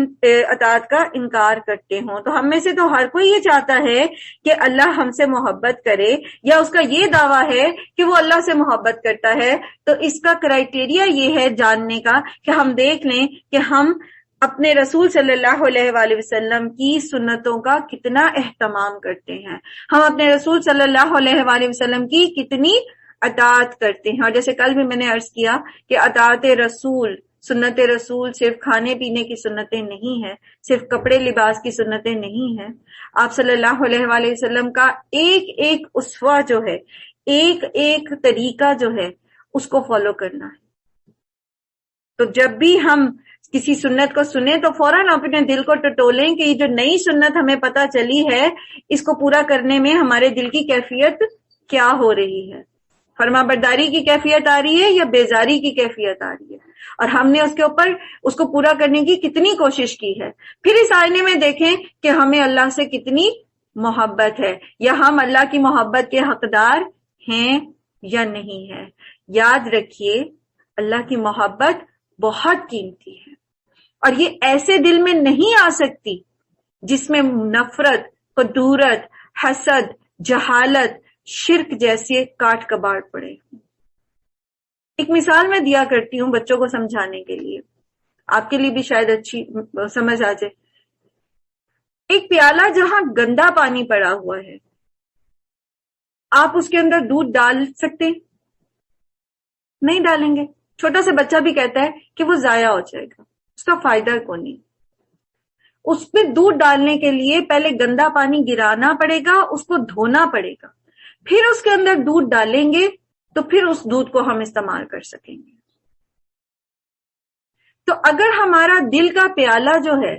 اطاعت کا انکار کرتے ہوں۔ تو ہم میں سے تو ہر کوئی یہ چاہتا ہے کہ اللہ ہم سے محبت کرے، یا اس کا یہ دعویٰ ہے کہ وہ اللہ سے محبت کرتا ہے۔ تو اس کا کرائٹیریا یہ ہے جاننے کا کہ ہم دیکھ لیں کہ ہم اپنے رسول صلی اللہ علیہ وآلہ وسلم کی سنتوں کا کتنا اہتمام کرتے ہیں، ہم اپنے رسول صلی اللہ علیہ وآلہ وسلم کی کتنی اطاعت کرتے ہیں۔ اور جیسے کل بھی میں نے عرض کیا کہ اطاعت رسول، سنت رسول صرف کھانے پینے کی سنتیں نہیں ہیں، صرف کپڑے لباس کی سنتیں نہیں ہیں، آپ صلی اللہ علیہ وآلہ وسلم کا ایک ایک اسوہ جو ہے، ایک ایک طریقہ جو ہے، اس کو فالو کرنا ہے۔ تو جب بھی ہم کسی سنت کو سنیں تو فوراً اپنے دل کو ٹٹولیں کہ یہ جو نئی سنت ہمیں پتہ چلی ہے، اس کو پورا کرنے میں ہمارے دل کی کیفیت کیا ہو رہی ہے، فرما برداری کی کیفیت آ رہی ہے یا بیزاری کی کیفیت آ رہی ہے، اور ہم نے اس کے اوپر اس کو پورا کرنے کی کتنی کوشش کی ہے۔ پھر اس آئینے میں دیکھیں کہ ہمیں اللہ سے کتنی محبت ہے، یا ہم اللہ کی محبت کے حقدار ہیں یا نہیں ہے۔ یاد رکھیے اللہ کی محبت بہت قیمتی ہے، اور یہ ایسے دل میں نہیں آ سکتی جس میں نفرت، کدورت، حسد، جہالت، شرک جیسے کاٹ کباڑ پڑے۔ ایک مثال میں دیا کرتی ہوں بچوں کو سمجھانے کے لیے، آپ کے لیے بھی شاید اچھی سمجھ آ جائے۔ ایک پیالہ جہاں گندا پانی پڑا ہوا ہے، آپ اس کے اندر دودھ ڈال سکتے؟ نہیں ڈالیں گے۔ چھوٹا سا بچہ بھی کہتا ہے کہ وہ ضائع ہو جائے گا، اس کا فائدہ کو نہیں۔ اس میں دودھ ڈالنے کے لیے پہلے گندا پانی گرانا پڑے گا، اس کو دھونا پڑے گا، پھر اس کے اندر دودھ ڈالیں گے تو پھر اس دودھ کو ہم استعمال کر سکیں گے۔ تو اگر ہمارا دل کا پیالہ جو ہے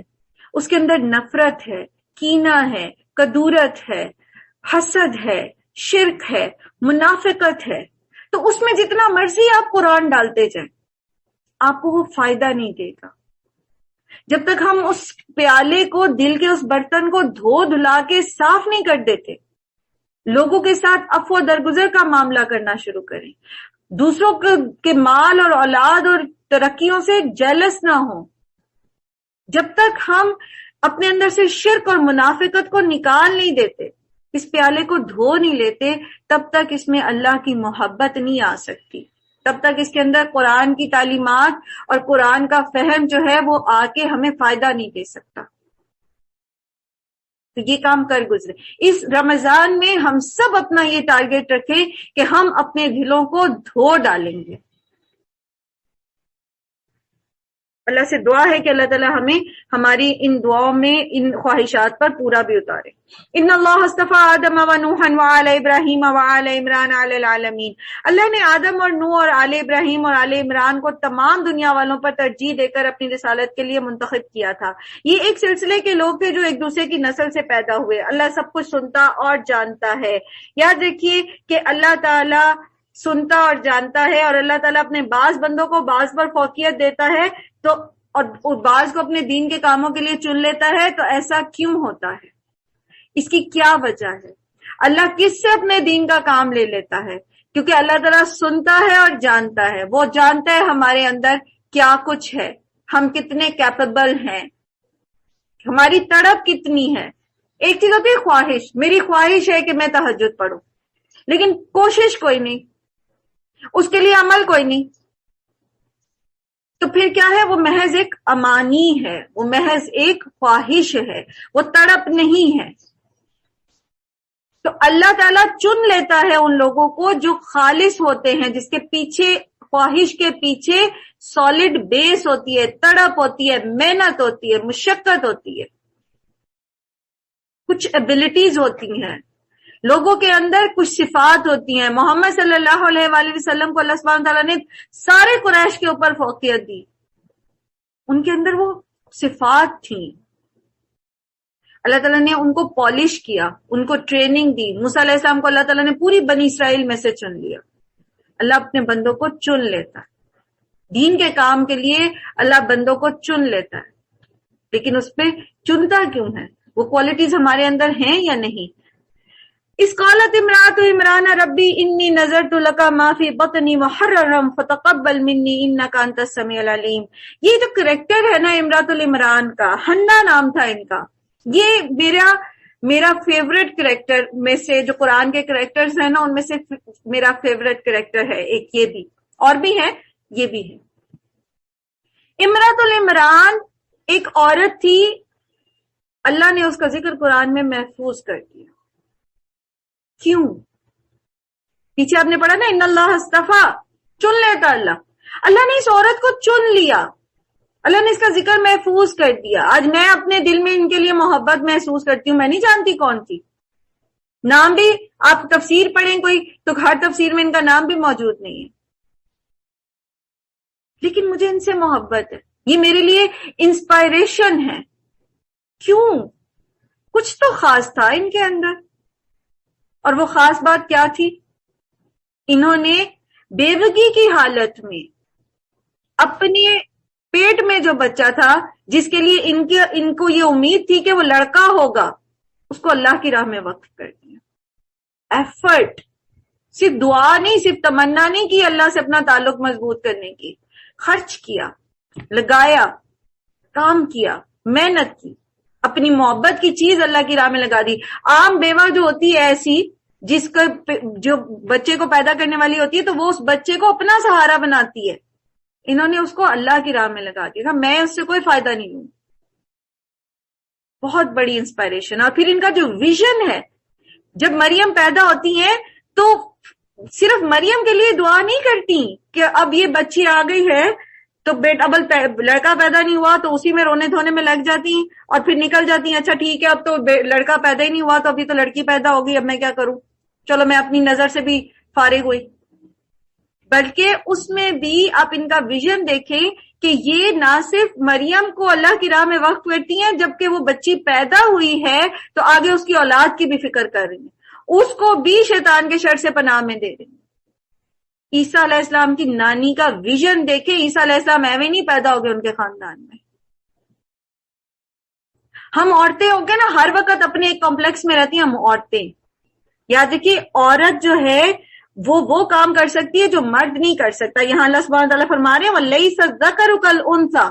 اس کے اندر نفرت ہے، کینہ ہے، کدورت ہے، حسد ہے، شرک ہے، منافقت ہے، تو اس میں جتنا مرضی آپ قرآن ڈالتے جائیں آپ کو وہ فائدہ نہیں دے گا جب تک ہم اس پیالے کو، دل کے اس برتن کو دھو دھلا کے صاف نہیں کر دیتے۔ لوگوں کے ساتھ عفو درگزر کا معاملہ کرنا شروع کریں، دوسروں کے مال اور اولاد اور ترقیوں سے جیلس نہ ہوں۔ جب تک ہم اپنے اندر سے شرک اور منافقت کو نکال نہیں دیتے، اس پیالے کو دھو نہیں لیتے، تب تک اس میں اللہ کی محبت نہیں آ سکتی، تب تک اس کے اندر قرآن کی تعلیمات اور قرآن کا فہم جو ہے وہ آ کے ہمیں فائدہ نہیں دے سکتا۔ تو یہ کام کر گزرے۔ اس رمضان میں ہم سب اپنا یہ ٹارگٹ رکھیں کہ ہم اپنے دلوں کو دھو ڈالیں گے۔ اللہ سے دعا ہے کہ اللہ تعالی ہمیں ہماری ان دعاؤں میں ان خواہشات پر پورا بھی اتارے۔ ان اللہ اصطفیٰ آدم و نوحا وآل ابراہیم وآل عمران علی العالمین، اللہ نے آدم اور نوح اور آل ابراہیم اور آل عمران کو تمام دنیا والوں پر ترجیح دے کر اپنی رسالت کے لیے منتخب کیا تھا۔ یہ ایک سلسلے کے لوگ تھے جو ایک دوسرے کی نسل سے پیدا ہوئے۔ اللہ سب کچھ سنتا اور جانتا ہے۔ یاد رکھیے کہ اللہ تعالی سنتا اور جانتا ہے، اور اللہ تعالیٰ اپنے بعض بندوں کو بعض پر فوقیت دیتا ہے تو اور بعض کو اپنے دین کے کاموں کے لیے چن لیتا ہے، تو ایسا کیوں ہوتا ہے؟ اس کی کیا وجہ ہے؟ اللہ کس سے اپنے دین کا کام لے لیتا ہے؟ کیونکہ اللہ تعالیٰ سنتا ہے اور جانتا ہے، وہ جانتا ہے ہمارے اندر کیا کچھ ہے، ہم کتنے کیپیبل ہیں، ہماری تڑپ کتنی ہے۔ ایک چیز ہوتی ہے خواہش، میری خواہش ہے کہ میں تہجد پڑھوں، لیکن کوشش کوئی نہیں، اس کے لیے عمل کوئی نہیں، تو پھر کیا ہے؟ وہ محض ایک امانی ہے، وہ محض ایک خواہش ہے، وہ تڑپ نہیں ہے۔ تو اللہ تعالیٰ چن لیتا ہے ان لوگوں کو جو خالص ہوتے ہیں، جس کے پیچھے، خواہش کے پیچھے سالڈ بیس ہوتی ہے، تڑپ ہوتی ہے، محنت ہوتی ہے، مشقت ہوتی ہے، کچھ ایبلٹیز ہوتی ہیں، لوگوں کے اندر کچھ صفات ہوتی ہیں۔ محمد صلی اللہ علیہ وآلہ وسلم کو اللہ سبحانہ تعالیٰ نے سارے قریش کے اوپر فوقیت دی، ان کے اندر وہ صفات تھیں، اللہ تعالیٰ نے ان کو پالش کیا، ان کو ٹریننگ دی۔ موسیٰ علیہ السلام کو اللہ تعالیٰ نے پوری بنی اسرائیل میں سے چن لیا۔ اللہ اپنے بندوں کو چن لیتا ہے، دین کے کام کے لیے اللہ بندوں کو چن لیتا ہے، لیکن اس پہ چنتا کیوں ہے؟ وہ کوالٹیز ہمارے اندر ہیں یا نہیں؟ اس قالت امرأۃ عمران ربی انی نذرت لک ما فی بطنی محررا فتقبل منی انک انت السمیع العلیم۔ یہ جو کریکٹر ہے نا امرأۃ العمران کا، حنا نام تھا ان کا، یہ میرا فیوریٹ کریکٹر میں سے، جو قرآن کے کریکٹرز ہیں نا ان میں سے میرا فیوریٹ کریکٹر ہے ایک، یہ بھی، اور بھی ہے، یہ بھی ہے۔ امرأۃ العمران ایک عورت تھی، اللہ نے اس کا ذکر قرآن میں محفوظ کر دیا۔ کیوں؟ پیچھے آپ نے پڑھا نا ان اللہ اصطفیٰ، چن لیتا اللہ نے اس عورت کو چن لیا، اللہ نے اس کا ذکر محفوظ کر دیا۔ آج میں اپنے دل میں ان کے لیے محبت محسوس کرتی ہوں، میں نہیں جانتی کون تھی، نام بھی آپ تفسیر پڑھیں کوئی تو ہر تفسیر میں ان کا نام بھی موجود نہیں ہے، لیکن مجھے ان سے محبت ہے، یہ میرے لیے انسپائریشن ہے۔ کیوں؟ کچھ تو خاص تھا ان کے اندر، اور وہ خاص بات کیا تھی؟ انہوں نے بیوگی کی حالت میں اپنے پیٹ میں جو بچہ تھا، جس کے لیے ان کو یہ امید تھی کہ وہ لڑکا ہوگا، اس کو اللہ کی راہ میں وقف کر دیا۔ ایفرٹ، صرف دعا نہیں، صرف تمنا نہیں کی اللہ سے اپنا تعلق مضبوط کرنے کی، خرچ کیا، لگایا، کام کیا، محنت کی، اپنی محبت کی چیز اللہ کی راہ میں لگا دی۔ عام بیوہ جو ہوتی ہے ایسی، جس کو جو بچے کو پیدا کرنے والی ہوتی ہے، تو وہ اس بچے کو اپنا سہارا بناتی ہے، انہوں نے اس کو اللہ کی راہ میں لگا دیا، میں اس سے کوئی فائدہ نہیں لوں۔ بہت بڑی انسپائریشن۔ اور پھر ان کا جو ویژن ہے، جب مریم پیدا ہوتی ہیں تو صرف مریم کے لیے دعا نہیں کرتی کہ اب یہ بچی آ گئی ہے تو بیٹا لڑکا پیدا نہیں ہوا تو اسی میں رونے دھونے میں لگ جاتی ہیں اور پھر نکل جاتی ہیں، اچھا ٹھیک ہے اب تو لڑکا پیدا ہی نہیں ہوا تو ابھی تو لڑکی پیدا ہوگی، اب میں کیا کروں، چلو میں اپنی نظر سے بھی فارغ ہوئی۔ بلکہ اس میں بھی آپ ان کا ویژن دیکھیں کہ یہ نہ صرف مریم کو اللہ کی راہ میں وقف کرتی ہیں، جبکہ وہ بچی پیدا ہوئی ہے تو آگے اس کی اولاد کی بھی فکر کر رہی ہیں، اس کو بھی شیطان کے شر سے پناہ میں دے رہی ہیں۔ عیسیٰ علیہ السلام کی نانی کا ویژن دیکھیں، عیسیٰ علیہ السلام ایویں نہیں پیدا ہو گئے ان کے خاندان میں۔ ہم عورتیں ہو کے نا ہر وقت اپنے ایک کمپلیکس میں رہتی ہیں، ہم عورتیں، یاد رکھیے عورت جو ہے وہ کام کر سکتی ہے جو مرد نہیں کر سکتا۔ یہاں اللہ سبحانہ تعالیٰ فرما رہے ہیں وَلَيْسَ الذَّكَرُ كَالْأُنثَىٰ،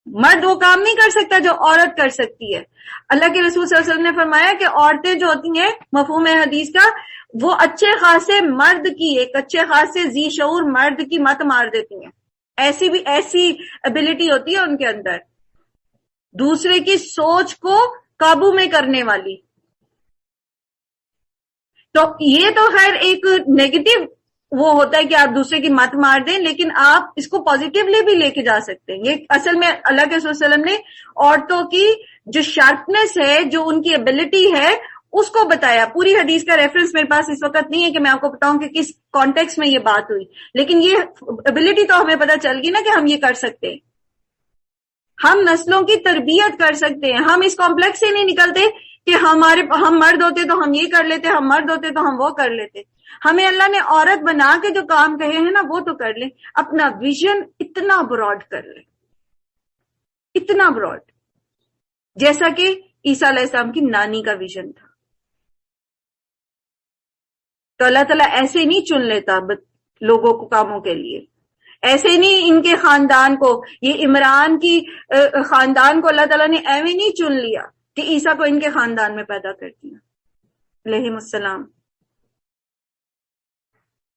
مرد وہ کام نہیں کر سکتا جو عورت کر سکتی ہے۔ اللہ کے رسول صلی اللہ علیہ وسلم نے فرمایا کہ عورتیں جو ہوتی ہیں، مفہوم حدیث کا، وہ اچھے خاصے مرد کی، ایک اچھے خاصے ذی شعور مرد کی مت مار دیتی ہیں، ایسی ایبلٹی ہوتی ہے ان کے اندر، دوسرے کی سوچ کو قابو میں کرنے والی۔ تو یہ تو خیر ایک نیگیٹو وہ ہوتا ہے کہ آپ دوسرے کی مت مار دیں، لیکن آپ اس کو پازیٹیولی بھی لے کے جا سکتے ہیں۔ یہ اصل میں اللہ کے رسول صلی اللہ علیہ وسلم نے عورتوں کی جو شارپنیس ہے، جو ان کی ایبلٹی ہے، اس کو بتایا۔ پوری حدیث کا ریفرنس میرے پاس اس وقت نہیں ہے کہ میں آپ کو بتاؤں کہ کس کانٹیکس میں یہ بات ہوئی، لیکن یہ ایبلٹی تو ہمیں پتہ چل گئی نا کہ ہم یہ کر سکتے ہیں، ہم نسلوں کی تربیت کر سکتے ہیں۔ ہم اس کمپلیکس سے نہیں نکلتے کہ ہم مرد ہوتے تو ہم یہ کر لیتے، ہم مرد ہوتے تو ہم وہ کر لیتے۔ ہمیں اللہ نے عورت بنا کے جو کام کہے ہیں نا وہ تو کر لیں، اپنا ویژن اتنا براڈ کر لیں، اتنا براڈ، جیسا کہ عیسیٰ علیہ السلام کی نانی کا ویژن تھا. تو اللہ تعالیٰ ایسے نہیں چن لیتا لوگوں کو کاموں کے لیے، ایسے نہیں ان کے خاندان کو، یہ عمران کی خاندان کو اللہ تعالیٰ نے ایویں نہیں چن لیا کہ عیسیٰ کو ان کے خاندان میں پیدا کر دیا علیہ السلام.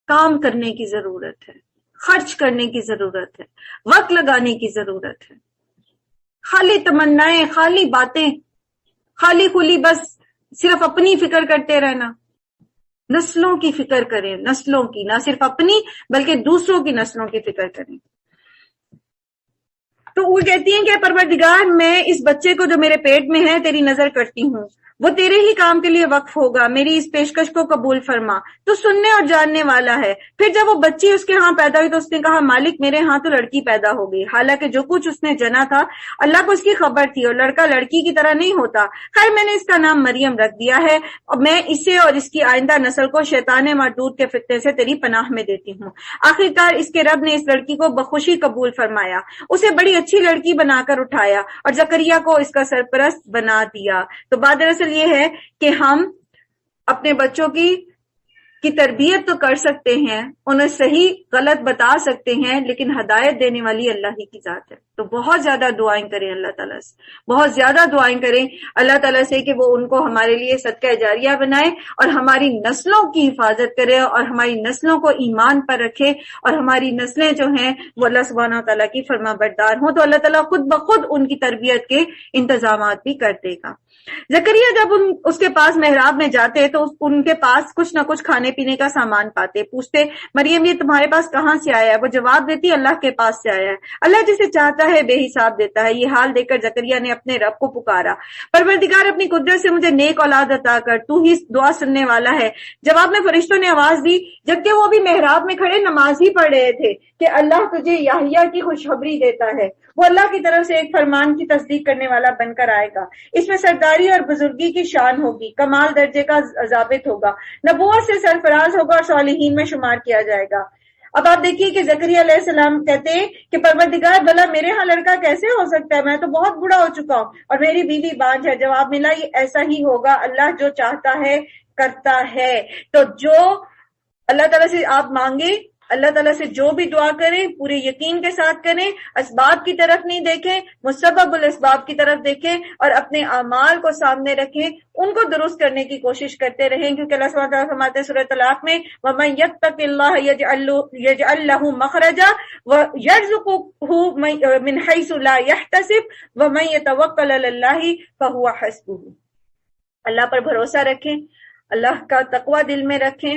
کام کرنے کی ضرورت ہے، خرچ کرنے کی ضرورت ہے، وقت لگانے کی ضرورت ہے. خالی تمنائیں، خالی باتیں، خالی کھلی بس صرف اپنی فکر کرتے رہنا. نسلوں کی فکر کریں، نسلوں کی، نہ صرف اپنی بلکہ دوسروں کی نسلوں کی فکر کریں. تو وہ کہتی ہیں کہ پروردگار میں اس بچے کو جو میرے پیٹ میں ہے تیری نظر کرتی ہوں، وہ تیرے ہی کام کے لیے وقف ہوگا، میری اس پیشکش کو قبول فرما، تو سننے اور جاننے والا ہے. پھر جب وہ بچی اس کے ہاں پیدا ہوئی تو اس نے کہا مالک میرے ہاں تو لڑکی پیدا ہو گئی، حالانکہ جو کچھ اس نے جنا تھا اللہ کو اس کی خبر تھی، اور لڑکا لڑکی کی طرح نہیں ہوتا. خیر میں نے اس کا نام مریم رکھ دیا ہے، اور میں اسے اور اس کی آئندہ نسل کو شیطان مردود کے فتنے سے تیری پناہ میں دیتی ہوں. آخرکار اس کے رب نے اس لڑکی کو بخوشی قبول فرمایا، اسے بڑی اچھی لڑکی بنا کر اٹھایا اور زکریا کو اس کا سرپرست بنا دیا. تو بات دراصل یہ ہے کہ ہم اپنے بچوں کی تربیت تو کر سکتے ہیں، انہیں صحیح غلط بتا سکتے ہیں، لیکن ہدایت دینے والی اللہ ہی کی ذات ہے. تو بہت زیادہ دعائیں کریں اللہ تعالیٰ سے، بہت زیادہ دعائیں کریں اللہ تعالیٰ سے کہ وہ ان کو ہمارے لیے صدقہ جاریہ بنائے اور ہماری نسلوں کی حفاظت کرے اور ہماری نسلوں کو ایمان پر رکھے، اور ہماری نسلیں جو ہیں وہ اللہ سبحانہ و تعالیٰ کی فرما بردار ہوں، تو اللہ تعالیٰ خود بخود ان کی تربیت کے انتظامات بھی کر دے گا. زکریا جب اس کے پاس محراب میں جاتے تو ان کے پاس کچھ نہ کچھ کھانے پینے کا سامان پاتے. پوچھتے مریم یہ تمہارے پاس کہاں سے آیا ہے؟ وہ جواب دیتی اللہ کے پاس سے آیا ہے، اللہ جسے چاہتا ہے بے حساب دیتا ہے. یہ حال دیکھ کر زکریا نے اپنے رب کو پکارا، پروردگار اپنی قدرت سے مجھے نیک اولاد عطا کر، تو ہی دعا سننے والا ہے. جواب میں فرشتوں نے آواز دی جبکہ وہ بھی محراب میں کھڑے نماز ہی پڑھ رہے تھے کہ اللہ تجھے یحییٰ کی خوشخبری دیتا ہے، وہ اللہ کی طرف سے ایک فرمان کی تصدیق کرنے والا بن کر آئے گا، اس میں سرداری اور بزرگی کی شان ہوگی، کمال درجے کا ضابط ہوگا، نبوت سے سرفراز ہوگا اور صالحین میں شمار کیا جائے گا. اب آپ دیکھیے کہ زکریا علیہ السلام کہتے ہیں کہ پروردگار بھلا میرے ہاں لڑکا کیسے ہو سکتا ہے، میں تو بہت بوڑھا ہو چکا ہوں اور میری بیوی بانجھ ہے. جواب ملا یہ ایسا ہی ہوگا، اللہ جو چاہتا ہے کرتا ہے. تو جو اللہ تعالیٰ سے آپ مانگیں، اللہ تعالیٰ سے جو بھی دعا کریں پورے یقین کے ساتھ کریں، اسباب کی طرف نہیں دیکھیں، مسبب الاسباب کی طرف دیکھیں اور اپنے اعمال کو سامنے رکھیں، ان کو درست کرنے کی کوشش کرتے رہیں، کیونکہ اللہ سبحانہ وتعالیٰ فرماتے ہیں سورۃ طلاق میں وَمَن يَتَّقِ اللَّهَ يَجْعَل لَّهُ مَخْرَجًا وَيَرْزُقْهُ مِنْ حَيْثُ لَا يَحْتَسِبُ وَمَن يَتَوَكَّلْ عَلَى اللَّهِ فَهُوَ حَسْبُهُ. اللہ پر بھروسہ رکھیں، اللہ کا تقوی دل میں رکھیں،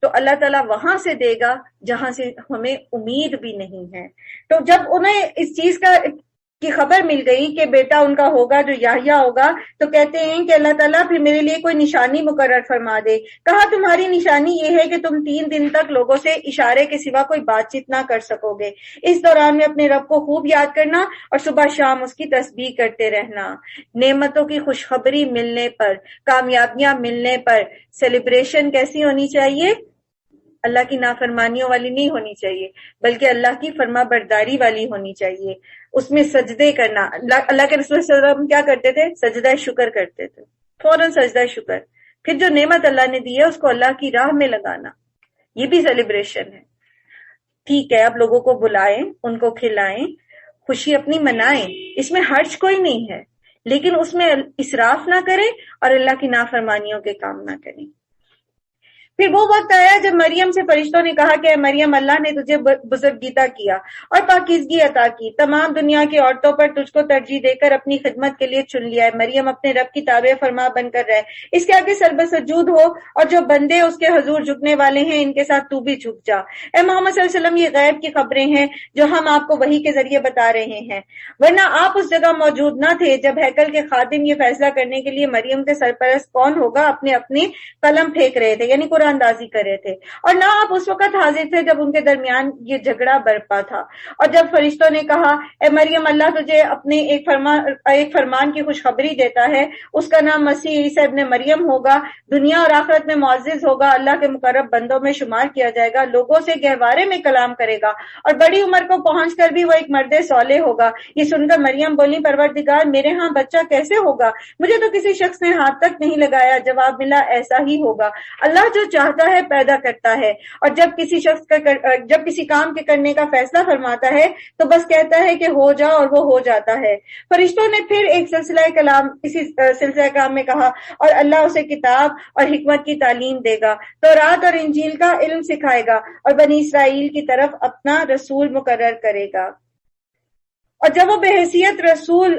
تو اللہ تعالیٰ وہاں سے دے گا جہاں سے ہمیں امید بھی نہیں ہے. تو جب انہیں اس چیز کی خبر مل گئی کہ بیٹا ان کا ہوگا جو یحییٰ ہوگا، تو کہتے ہیں کہ اللہ تعالیٰ پھر میرے لیے کوئی نشانی مقرر فرما دے. کہا تمہاری نشانی یہ ہے کہ تم 3 دن تک لوگوں سے اشارے کے سوا کوئی بات چیت نہ کر سکو گے. اس دوران میں اپنے رب کو خوب یاد کرنا اور صبح شام اس کی تسبیح کرتے رہنا. نعمتوں کی خوشخبری ملنے پر، کامیابیاں ملنے پر سیلیبریشن کیسی ہونی چاہیے؟ اللہ کی نافرمانیوں والی نہیں ہونی چاہیے، بلکہ اللہ کی فرما برداری والی ہونی چاہیے. اس میں سجدے کرنا، اللہ کے رسول صلی اللہ علیہ وسلم کیا کرتے تھے؟ سجدہ شکر کرتے تھے، فوراً سجدہ شکر. پھر جو نعمت اللہ نے دی ہے اس کو اللہ کی راہ میں لگانا، یہ بھی سیلیبریشن ہے. ٹھیک ہے اب لوگوں کو بلائیں، ان کو کھلائیں، خوشی اپنی منائیں، اس میں حرج کوئی نہیں ہے، لیکن اس میں اسراف نہ کریں اور اللہ کی نافرمانیوں کے کام نہ کریں. پھر وہ وقت آیا جب مریم سے فرشتوں نے کہا کہ اے مریم اللہ نے تجھے بزرگیتا کیا اور پاکیزگی عطا کی، تمام دنیا کی عورتوں پر تجھ کو ترجیح دے کر اپنی خدمت کے لیے چن لیا ہے. مریم اپنے رب کی تابع فرما بن کر رہے، اس کے آگے سربسجود ہو اور جو بندے اس کے حضور جھکنے والے ہیں ان کے ساتھ تو بھی جھک جا. اے محمد صلی اللہ علیہ وسلم یہ غیب کی خبریں ہیں جو ہم آپ کو وحی کے ذریعے بتا رہے ہیں، ورنہ آپ اس جگہ موجود نہ تھے جب ہیکل کے خادم یہ فیصلہ کرنے کے لیے مریم کے سرپرست کون ہوگا اپنے قلم پھینک رہے تھے. یعنی قرآن جلوہ اندازی کر رہے تھے، اور نہ آپ اس وقت حاضر تھے جب ان کے درمیان یہ جھگڑا برپا تھا۔ اور جب فرشتوں نے کہا اے مریم اللہ تجھے اپنے ایک فرمان کی خوشخبری دیتا ہے، اس کا نام مسیح عیسیٰ ابن مریم ہوگا، دنیا اور آخرت میں معزز ہوگا، اللہ کے مقرب بندوں میں شمار کیا جائے گا، لوگوں سے گہوارے میں کلام کرے گا، اور بڑی عمر کو پہنچ کر بھی وہ ایک مرد صالح ہوگا۔ یہ سن کر مریم بولی پروردگار میرے ہاں بچہ کیسے ہوگا؟ مجھے تو کسی شخص نے ہاتھ تک نہیں لگایا۔ جواب ملا ایسا ہی ہوگا، اللہ جو چاہتا ہے پیدا کرتا ہے، اور جب کسی کام کے کرنے کا فیصلہ فرماتا ہے تو بس کہتا ہے کہ ہو جا اور وہ ہو جاتا ہے۔ فرشتوں نے پھر ایک اسی سلسلہ کلام میں کہا اور اللہ اسے کتاب اور حکمت کی تعلیم دے گا، تورات اور انجیل کا علم سکھائے گا، اور بنی اسرائیل کی طرف اپنا رسول مقرر کرے گا۔ اور جب وہ بحیثیت رسول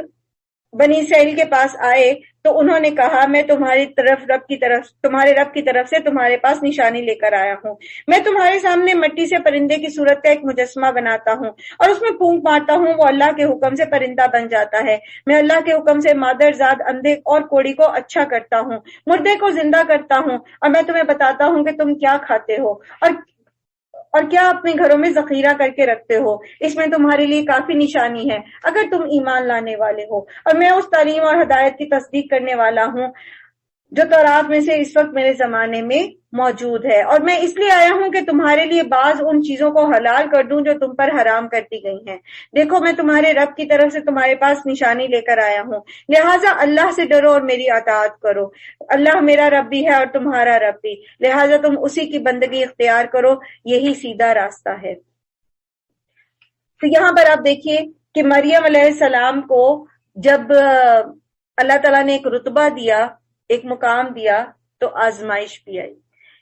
بنی اسرائیل کے پاس آئے تو انہوں نے کہا میں تمہارے رب کی طرف سے تمہارے پاس نشانی لے کر آیا ہوں۔ میں تمہارے سامنے مٹی سے پرندے کی صورت کا ایک مجسمہ بناتا ہوں اور اس میں پھونک مارتا ہوں، وہ اللہ کے حکم سے پرندہ بن جاتا ہے۔ میں اللہ کے حکم سے مادر زاد اندھے اور کوڑی کو اچھا کرتا ہوں، مردے کو زندہ کرتا ہوں، اور میں تمہیں بتاتا ہوں کہ تم کیا کھاتے ہو اور کیا اپنے گھروں میں ذخیرہ کر کے رکھتے ہو۔ اس میں تمہارے لیے کافی نشانی ہے اگر تم ایمان لانے والے ہو، اور میں اس تعلیم اور ہدایت کی تصدیق کرنے والا ہوں جو تورات میں سے اس وقت میرے زمانے میں موجود ہے، اور میں اس لیے آیا ہوں کہ تمہارے لیے بعض ان چیزوں کو حلال کر دوں جو تم پر حرام کر دی گئی ہیں۔ دیکھو میں تمہارے رب کی طرف سے تمہارے پاس نشانی لے کر آیا ہوں، لہٰذا اللہ سے ڈرو اور میری اطاعت کرو۔ اللہ میرا رب بھی ہے اور تمہارا رب بھی، لہٰذا تم اسی کی بندگی اختیار کرو، یہی سیدھا راستہ ہے۔ تو یہاں پر آپ دیکھیے کہ مریم علیہ السلام کو جب اللہ تعالیٰ نے ایک رتبہ دیا، ایک مقام دیا، تو آزمائش بھی آئی۔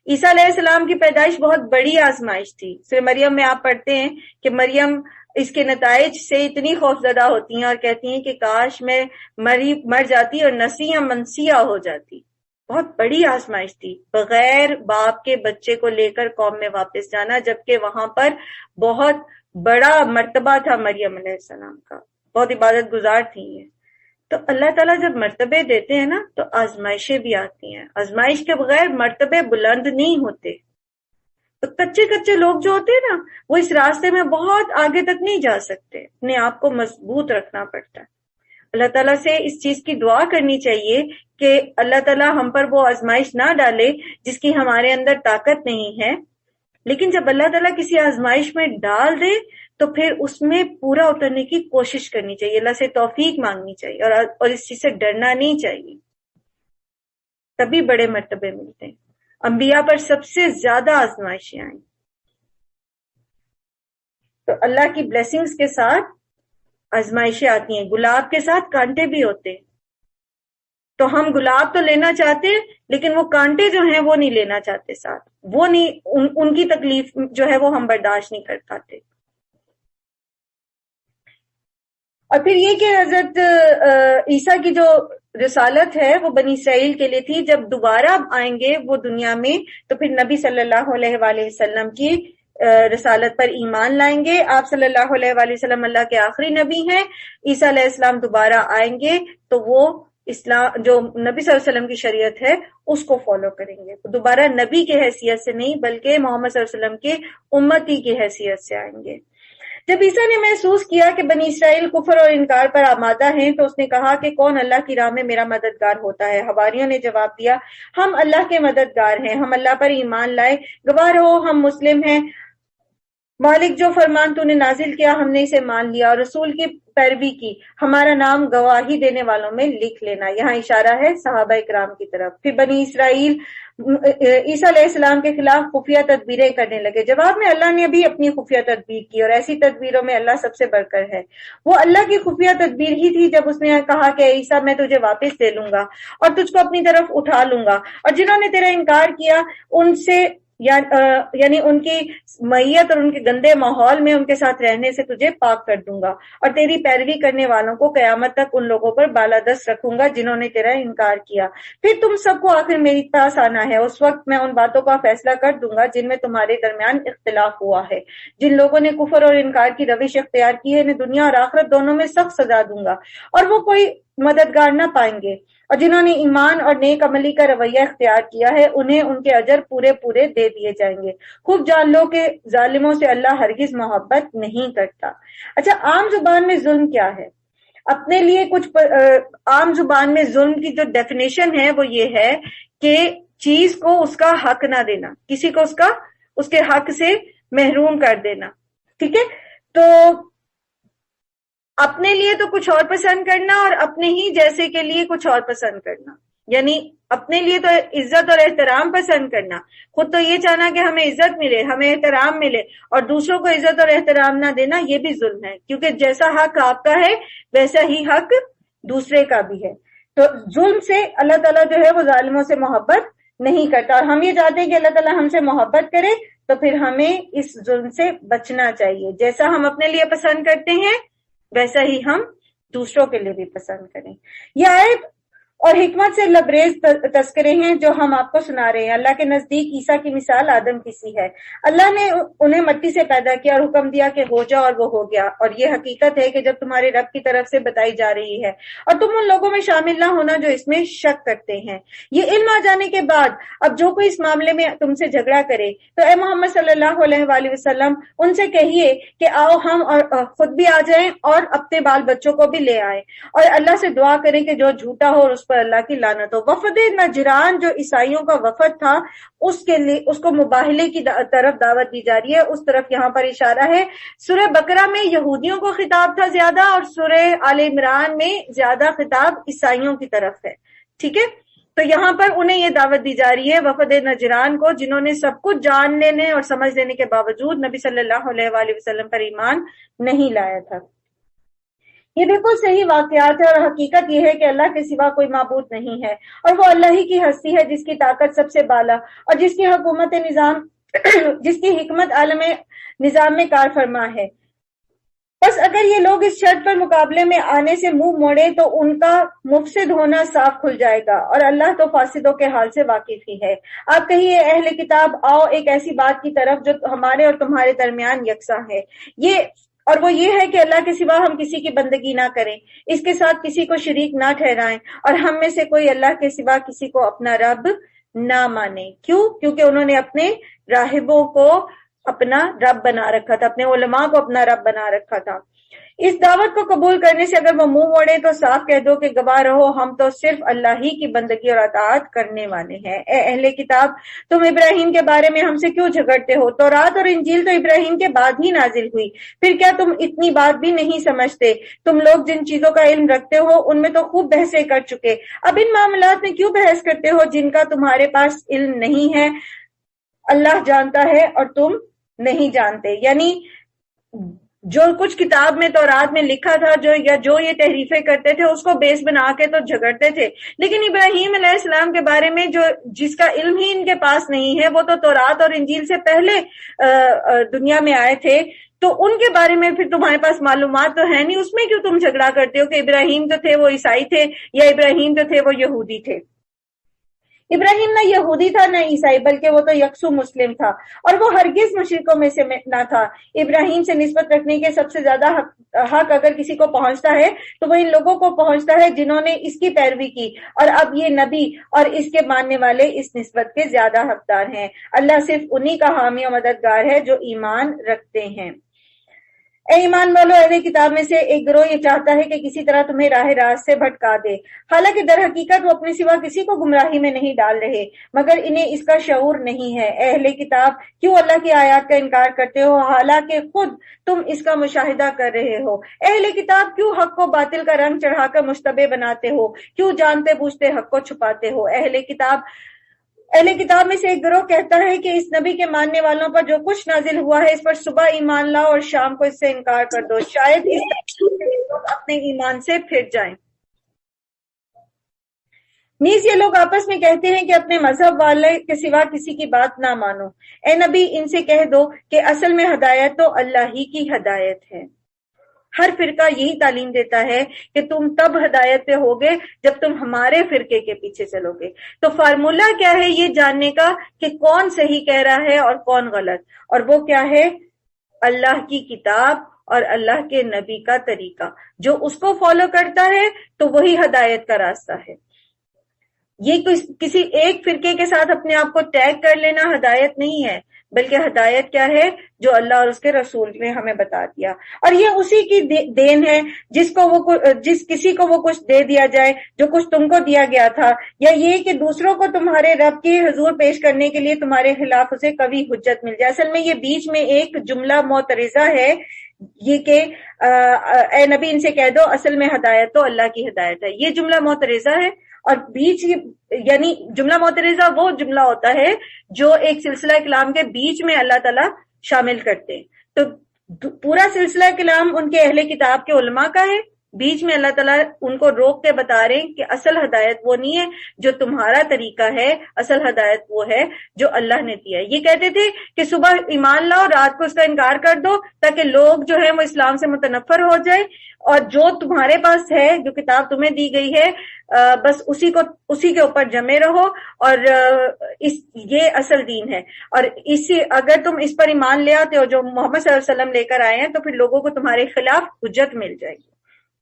عیسیٰ علیہ السلام کی پیدائش بہت بڑی آزمائش تھی۔ سورہ مریم میں آپ پڑھتے ہیں کہ مریم اس کے نتائج سے اتنی خوفزدہ ہوتی ہیں اور کہتی ہیں کہ کاش میں مر جاتی اور نسیہ منسیہ ہو جاتی۔ بہت بڑی آزمائش تھی، بغیر باپ کے بچے کو لے کر قوم میں واپس جانا، جبکہ وہاں پر بہت بڑا مرتبہ تھا مریم علیہ السلام کا، بہت عبادت گزار تھی یہ۔ تو اللہ تعالیٰ جب مرتبے دیتے ہیں نا تو آزمائشیں بھی آتی ہیں، آزمائش کے بغیر مرتبے بلند نہیں ہوتے۔ تو کچے لوگ جو ہوتے ہیں نا وہ اس راستے میں بہت آگے تک نہیں جا سکتے، اپنے آپ کو مضبوط رکھنا پڑتا ہے۔ اللہ تعالیٰ سے اس چیز کی دعا کرنی چاہیے کہ اللہ تعالیٰ ہم پر وہ آزمائش نہ ڈالے جس کی ہمارے اندر طاقت نہیں ہے، لیکن جب اللہ تعالیٰ کسی آزمائش میں ڈال دے تو پھر اس میں پورا اترنے کی کوشش کرنی چاہیے، اللہ سے توفیق مانگنی چاہیے، اور اس چیز سے ڈرنا نہیں چاہیے، تبھی بڑے مرتبے ملتے ہیں۔ انبیاء پر سب سے زیادہ آزمائشیں آئیں، تو اللہ کی بلیسنگز کے ساتھ آزمائشیں آتی ہیں، گلاب کے ساتھ کانٹے بھی ہوتے ہیں۔ تو ہم گلاب تو لینا چاہتے ہیں لیکن وہ کانٹے جو ہیں وہ نہیں لینا چاہتے ساتھ، وہ نہیں، ان کی تکلیف جو ہے وہ ہم برداشت نہیں کر پاتے۔ اور پھر یہ کہ حضرت عیسیٰ کی جو رسالت ہے وہ بنی اسرائیل کے لیے تھی، جب دوبارہ آئیں گے وہ دنیا میں تو پھر نبی صلی اللہ علیہ وآلہ وسلم کی رسالت پر ایمان لائیں گے۔ آپ صلی اللہ علیہ وآلہ وسلم اللہ کے آخری نبی ہیں، عیسیٰ علیہ السلام دوبارہ آئیں گے تو وہ اسلام جو نبی صلی اللہ علیہ وسلم کی شریعت ہے اس کو فالو کریں گے، دوبارہ نبی کی حیثیت سے نہیں بلکہ محمد صلی اللہ علیہ وسلم کے امتی کی حیثیت سے آئیں گے۔ جب عیسیٰ نے محسوس کیا کہ بنی اسرائیل کفر اور انکار پر آمادہ ہیں تو اس نے کہا کہ کون اللہ کی راہ میں میرا مددگار ہوتا ہے؟ حواریوں نے جواب دیا ہم اللہ کے مددگار ہیں، ہم اللہ پر ایمان لائے، گواہ رہو ہم مسلم ہیں، مالک جو فرمان تو نے نازل کیا ہم نے اسے مان لیا اور رسول کی پیروی کی، ہمارا نام گواہی دینے والوں میں لکھ لینا۔ یہاں اشارہ ہے صحابہ اکرام کی طرف۔ پھر بنی اسرائیل عیسیٰ علیہ السلام کے خلاف خفیہ تدبیریں کرنے لگے، جواب میں اللہ نے بھی اپنی خفیہ تدبیر کی اور ایسی تدبیروں میں اللہ سب سے بڑھ کر ہے۔ وہ اللہ کی خفیہ تدبیر ہی تھی جب اس نے کہا کہ عیسیٰ میں تجھے واپس لے لوں گا اور تجھ کو اپنی طرف اٹھا لوں گا، اور جنہوں نے تیرا انکار کیا ان سے یعنی ان کی معیت اور ان کے گندے ماحول میں ان کے ساتھ رہنے سے تجھے پاک کر دوں گا، اور تیری پیروی کرنے والوں کو قیامت تک ان لوگوں پر بالادست رکھوں گا جنہوں نے تیرا انکار کیا۔ پھر تم سب کو آخر میری پاس آنا ہے، اس وقت میں ان باتوں کا فیصلہ کر دوں گا جن میں تمہارے درمیان اختلاف ہوا ہے۔ جن لوگوں نے کفر اور انکار کی روش اختیار کی ہے انہیں دنیا اور آخرت دونوں میں سخت سزا دوں گا، اور وہ کوئی مددگار نہ پائیں گے، اور جنہوں نے ایمان اور نیک عملی کا رویہ اختیار کیا ہے انہیں ان کے اجر پورے پورے دے دیے جائیں گے۔ خوب جان لو کہ ظالموں سے اللہ ہرگز محبت نہیں کرتا۔ اچھا، عام زبان میں ظلم کیا ہے؟ اپنے لیے کچھ عام زبان میں ظلم کی جو ڈیفینیشن ہے وہ یہ ہے کہ چیز کو اس کا حق نہ دینا، کسی کو اس کے حق سے محروم کر دینا، ٹھیک ہے؟ تو اپنے لیے تو کچھ اور پسند کرنا اور اپنے ہی جیسے کے لیے کچھ اور پسند کرنا، یعنی اپنے لیے تو عزت اور احترام پسند کرنا، خود تو یہ چاہنا کہ ہمیں عزت ملے، ہمیں احترام ملے، اور دوسروں کو عزت اور احترام نہ دینا، یہ بھی ظلم ہے، کیونکہ جیسا حق آپ کا ہے ویسا ہی حق دوسرے کا بھی ہے۔ تو ظلم سے اللہ تعالیٰ جو ہے وہ ظالموں سے محبت نہیں کرتا، اور ہم یہ چاہتے ہیں کہ اللہ تعالیٰ ہم سے محبت کرے، تو پھر ہمیں اس ظلم سے بچنا چاہیے۔ جیسا ہم اپنے لیے پسند کرتے ہیں ویسا ہی ہم دوسروں کے لیے بھی پسند کریں۔ یہ آیت اور حکمت سے لبریز تذکرے ہیں جو ہم آپ کو سنا رہے ہیں۔ اللہ کے نزدیک عیسیٰ کی مثال آدم کی سی ہے۔ اللہ نے انہیں مٹی سے پیدا کیا اور حکم دیا کہ ہو جا، اور وہ ہو گیا۔ اور یہ حقیقت ہے کہ جب تمہارے رب کی طرف سے بتائی جا رہی ہے، اور تم ان لوگوں میں شامل نہ ہونا جو اس میں شک کرتے ہیں۔ یہ علم آ جانے کے بعد اب جو کوئی اس معاملے میں تم سے جھگڑا کرے تو اے محمد صلی اللہ علیہ وآلہ وسلم ان سے کہیے کہ آؤ ہم اور خود بھی آ جائیں اور اپنے بال بچوں کو بھی لے آئیں، اور اللہ سے دعا کریں کہ جو جھوٹا ہو اور اس پر اللہ کی لعنت ہو۔ وفد نجران جو عیسائیوں کا وفد تھا، اس کو مباہلے کی طرف دعوت دی جا رہی ہے، اس طرف یہاں پر اشارہ ہے۔ سورہ بقرہ میں یہودیوں کو خطاب تھا زیادہ، اور سورہ آل عمران میں زیادہ خطاب عیسائیوں کی طرف ہے، ٹھیک ہے؟ تو یہاں پر انہیں یہ دعوت دی جا رہی ہے وفد نجران کو، جنہوں نے سب کچھ جان لینے اور سمجھ لینے کے باوجود نبی صلی اللہ علیہ وآلہ وسلم پر ایمان نہیں لایا تھا۔ یہ بالکل صحیح واقعات ہے، اور حقیقت یہ ہے کہ اللہ کے سوا کوئی معبود نہیں ہے، اور وہ اللہ ہی کی ہستی ہے جس کی طاقت سب سے بالا، اور جس کی حکومت نظام جس کی حکمت عالم نظام میں کار فرما ہے۔ بس اگر یہ لوگ اس شرط پر مقابلے میں آنے سے منہ موڑے تو ان کا مفسد ہونا صاف کھل جائے گا، اور اللہ تو فاسدوں کے حال سے واقف ہی ہے۔ آپ کہیے اہل کتاب آؤ ایک ایسی بات کی طرف جو ہمارے اور تمہارے درمیان یکساں ہے، اور وہ یہ ہے کہ اللہ کے سوا ہم کسی کی بندگی نہ کریں، اس کے ساتھ کسی کو شریک نہ ٹھہرائیں، اور ہم میں سے کوئی اللہ کے سوا کسی کو اپنا رب نہ مانے۔ کیوں؟ کیونکہ انہوں نے اپنے راہبوں کو اپنا رب بنا رکھا تھا، اپنے علماء کو اپنا رب بنا رکھا تھا۔ اس دعوت کو قبول کرنے سے اگر وہ منہ موڑے تو صاف کہہ دو کہ گواہ رہو ہم تو صرف اللہ ہی کی بندگی اور اطاعت کرنے والے ہیں۔ اے اہل کتاب، تم ابراہیم کے بارے میں ہم سے کیوں جھگڑتے ہو؟ تورات اور انجیل تو ابراہیم کے بعد ہی نازل ہوئی، پھر کیا تم اتنی بات بھی نہیں سمجھتے؟ تم لوگ جن چیزوں کا علم رکھتے ہو ان میں تو خوب بحثیں کر چکے، اب ان معاملات میں کیوں بحث کرتے ہو جن کا تمہارے پاس علم نہیں ہے؟ اللہ جانتا ہے اور تم نہیں جانتے۔ یعنی جو کچھ کتاب میں تورات میں لکھا تھا جو یہ تحریفیں کرتے تھے اس کو بیس بنا کے تو جھگڑتے تھے، لیکن ابراہیم علیہ السلام کے بارے میں جس کا علم ہی ان کے پاس نہیں ہے، وہ تو تورات اور انجیل سے پہلے دنیا میں آئے تھے، تو ان کے بارے میں پھر تمہارے پاس معلومات تو ہے نہیں، اس میں کیوں تم جھگڑا کرتے ہو کہ ابراہیم جو تھے وہ عیسائی تھے یا ابراہیم جو تھے وہ یہودی تھے؟ ابراہیم نہ یہودی تھا نہ عیسائی، بلکہ وہ تو یکسو مسلم تھا، اور وہ ہرگز مشرکوں میں سے نہ تھا۔ ابراہیم سے نسبت رکھنے کے سب سے زیادہ حق اگر کسی کو پہنچتا ہے تو وہ ان لوگوں کو پہنچتا ہے جنہوں نے اس کی پیروی کی، اور اب یہ نبی اور اس کے ماننے والے اس نسبت کے زیادہ حقدار ہیں۔ اللہ صرف انہی کا حامی و مددگار ہے جو ایمان رکھتے ہیں۔ اے ایمان والو، اہل کتاب میں سے ایک گروہ یہ چاہتا ہے کہ کسی طرح تمہیں راہ راست سے بھٹکا دے، حالانکہ در حقیقت وہ اپنے سوا کسی کو گمراہی میں نہیں ڈال رہے، مگر انہیں اس کا شعور نہیں ہے۔ اے اہل کتاب، کیوں اللہ کی آیات کا انکار کرتے ہو حالانکہ خود تم اس کا مشاہدہ کر رہے ہو؟ اے اہل کتاب، کیوں حق کو باطل کا رنگ چڑھا کر مشتبہ بناتے ہو؟ کیوں جانتے بوجھتے حق کو چھپاتے ہو؟ اہل کتاب میں سے ایک گروہ کہتا ہے کہ اس نبی کے ماننے والوں پر جو کچھ نازل ہوا ہے اس پر صبح ایمان لاؤ اور شام کو اس سے انکار کر دو، شاید اس طرح لوگ اپنے ایمان سے پھر جائیں۔ نیز یہ لوگ آپس میں کہتے ہیں کہ اپنے مذہب والے کے سوا کسی کی بات نہ مانو۔ اے نبی، ان سے کہہ دو کہ اصل میں ہدایت تو اللہ ہی کی ہدایت ہے۔ ہر فرقہ یہی تعلیم دیتا ہے کہ تم تب ہدایت پہ ہوگے جب تم ہمارے فرقے کے پیچھے چلو گے۔ تو فارمولہ کیا ہے یہ جاننے کا کہ کون صحیح کہہ رہا ہے اور کون غلط، اور وہ کیا ہے؟ اللہ کی کتاب اور اللہ کے نبی کا طریقہ، جو اس کو فالو کرتا ہے تو وہی ہدایت کا راستہ ہے۔ یہ کسی ایک فرقے کے ساتھ اپنے آپ کو ٹیگ کر لینا ہدایت نہیں ہے، بلکہ ہدایت کیا ہے؟ جو اللہ اور اس کے رسول نے ہمیں بتا دیا، اور یہ اسی کی دین ہے جس کسی کو وہ کچھ دے دیا جائے جو کچھ تم کو دیا گیا تھا، یا یہ کہ دوسروں کو تمہارے رب کی حضور پیش کرنے کے لیے تمہارے خلاف اسے قوی حجت مل جائے۔ اصل میں یہ بیچ میں ایک جملہ معترضہ ہے، یہ کہ اے نبی ان سے کہہ دو اصل میں ہدایت تو اللہ کی ہدایت ہے، یہ جملہ معترضہ ہے۔ اور بیچ یعنی جملہ معترضہ وہ جملہ ہوتا ہے جو ایک سلسلہ کلام کے بیچ میں اللہ تعالیٰ شامل کرتے ہیں، تو پورا سلسلہ کلام ان کے اہل کتاب کے علماء کا ہے، بیچ میں اللہ تعالیٰ ان کو روک کے بتا رہے ہیں کہ اصل ہدایت وہ نہیں ہے جو تمہارا طریقہ ہے، اصل ہدایت وہ ہے جو اللہ نے دیا ہے۔ یہ کہتے تھے کہ صبح ایمان لاؤ، رات کو اس کا انکار کر دو، تاکہ لوگ جو ہے وہ اسلام سے متنفر ہو جائے، اور جو تمہارے پاس ہے، جو کتاب تمہیں دی گئی ہے، بس اسی کے اوپر جمے رہو، اور یہ اصل دین ہے۔ اور اگر تم اس پر ایمان لے آتے ہو جو محمد صلی اللہ علیہ وسلم لے کر آئے ہیں، تو پھر لوگوں کو تمہارے خلاف حجت مل جائے گی۔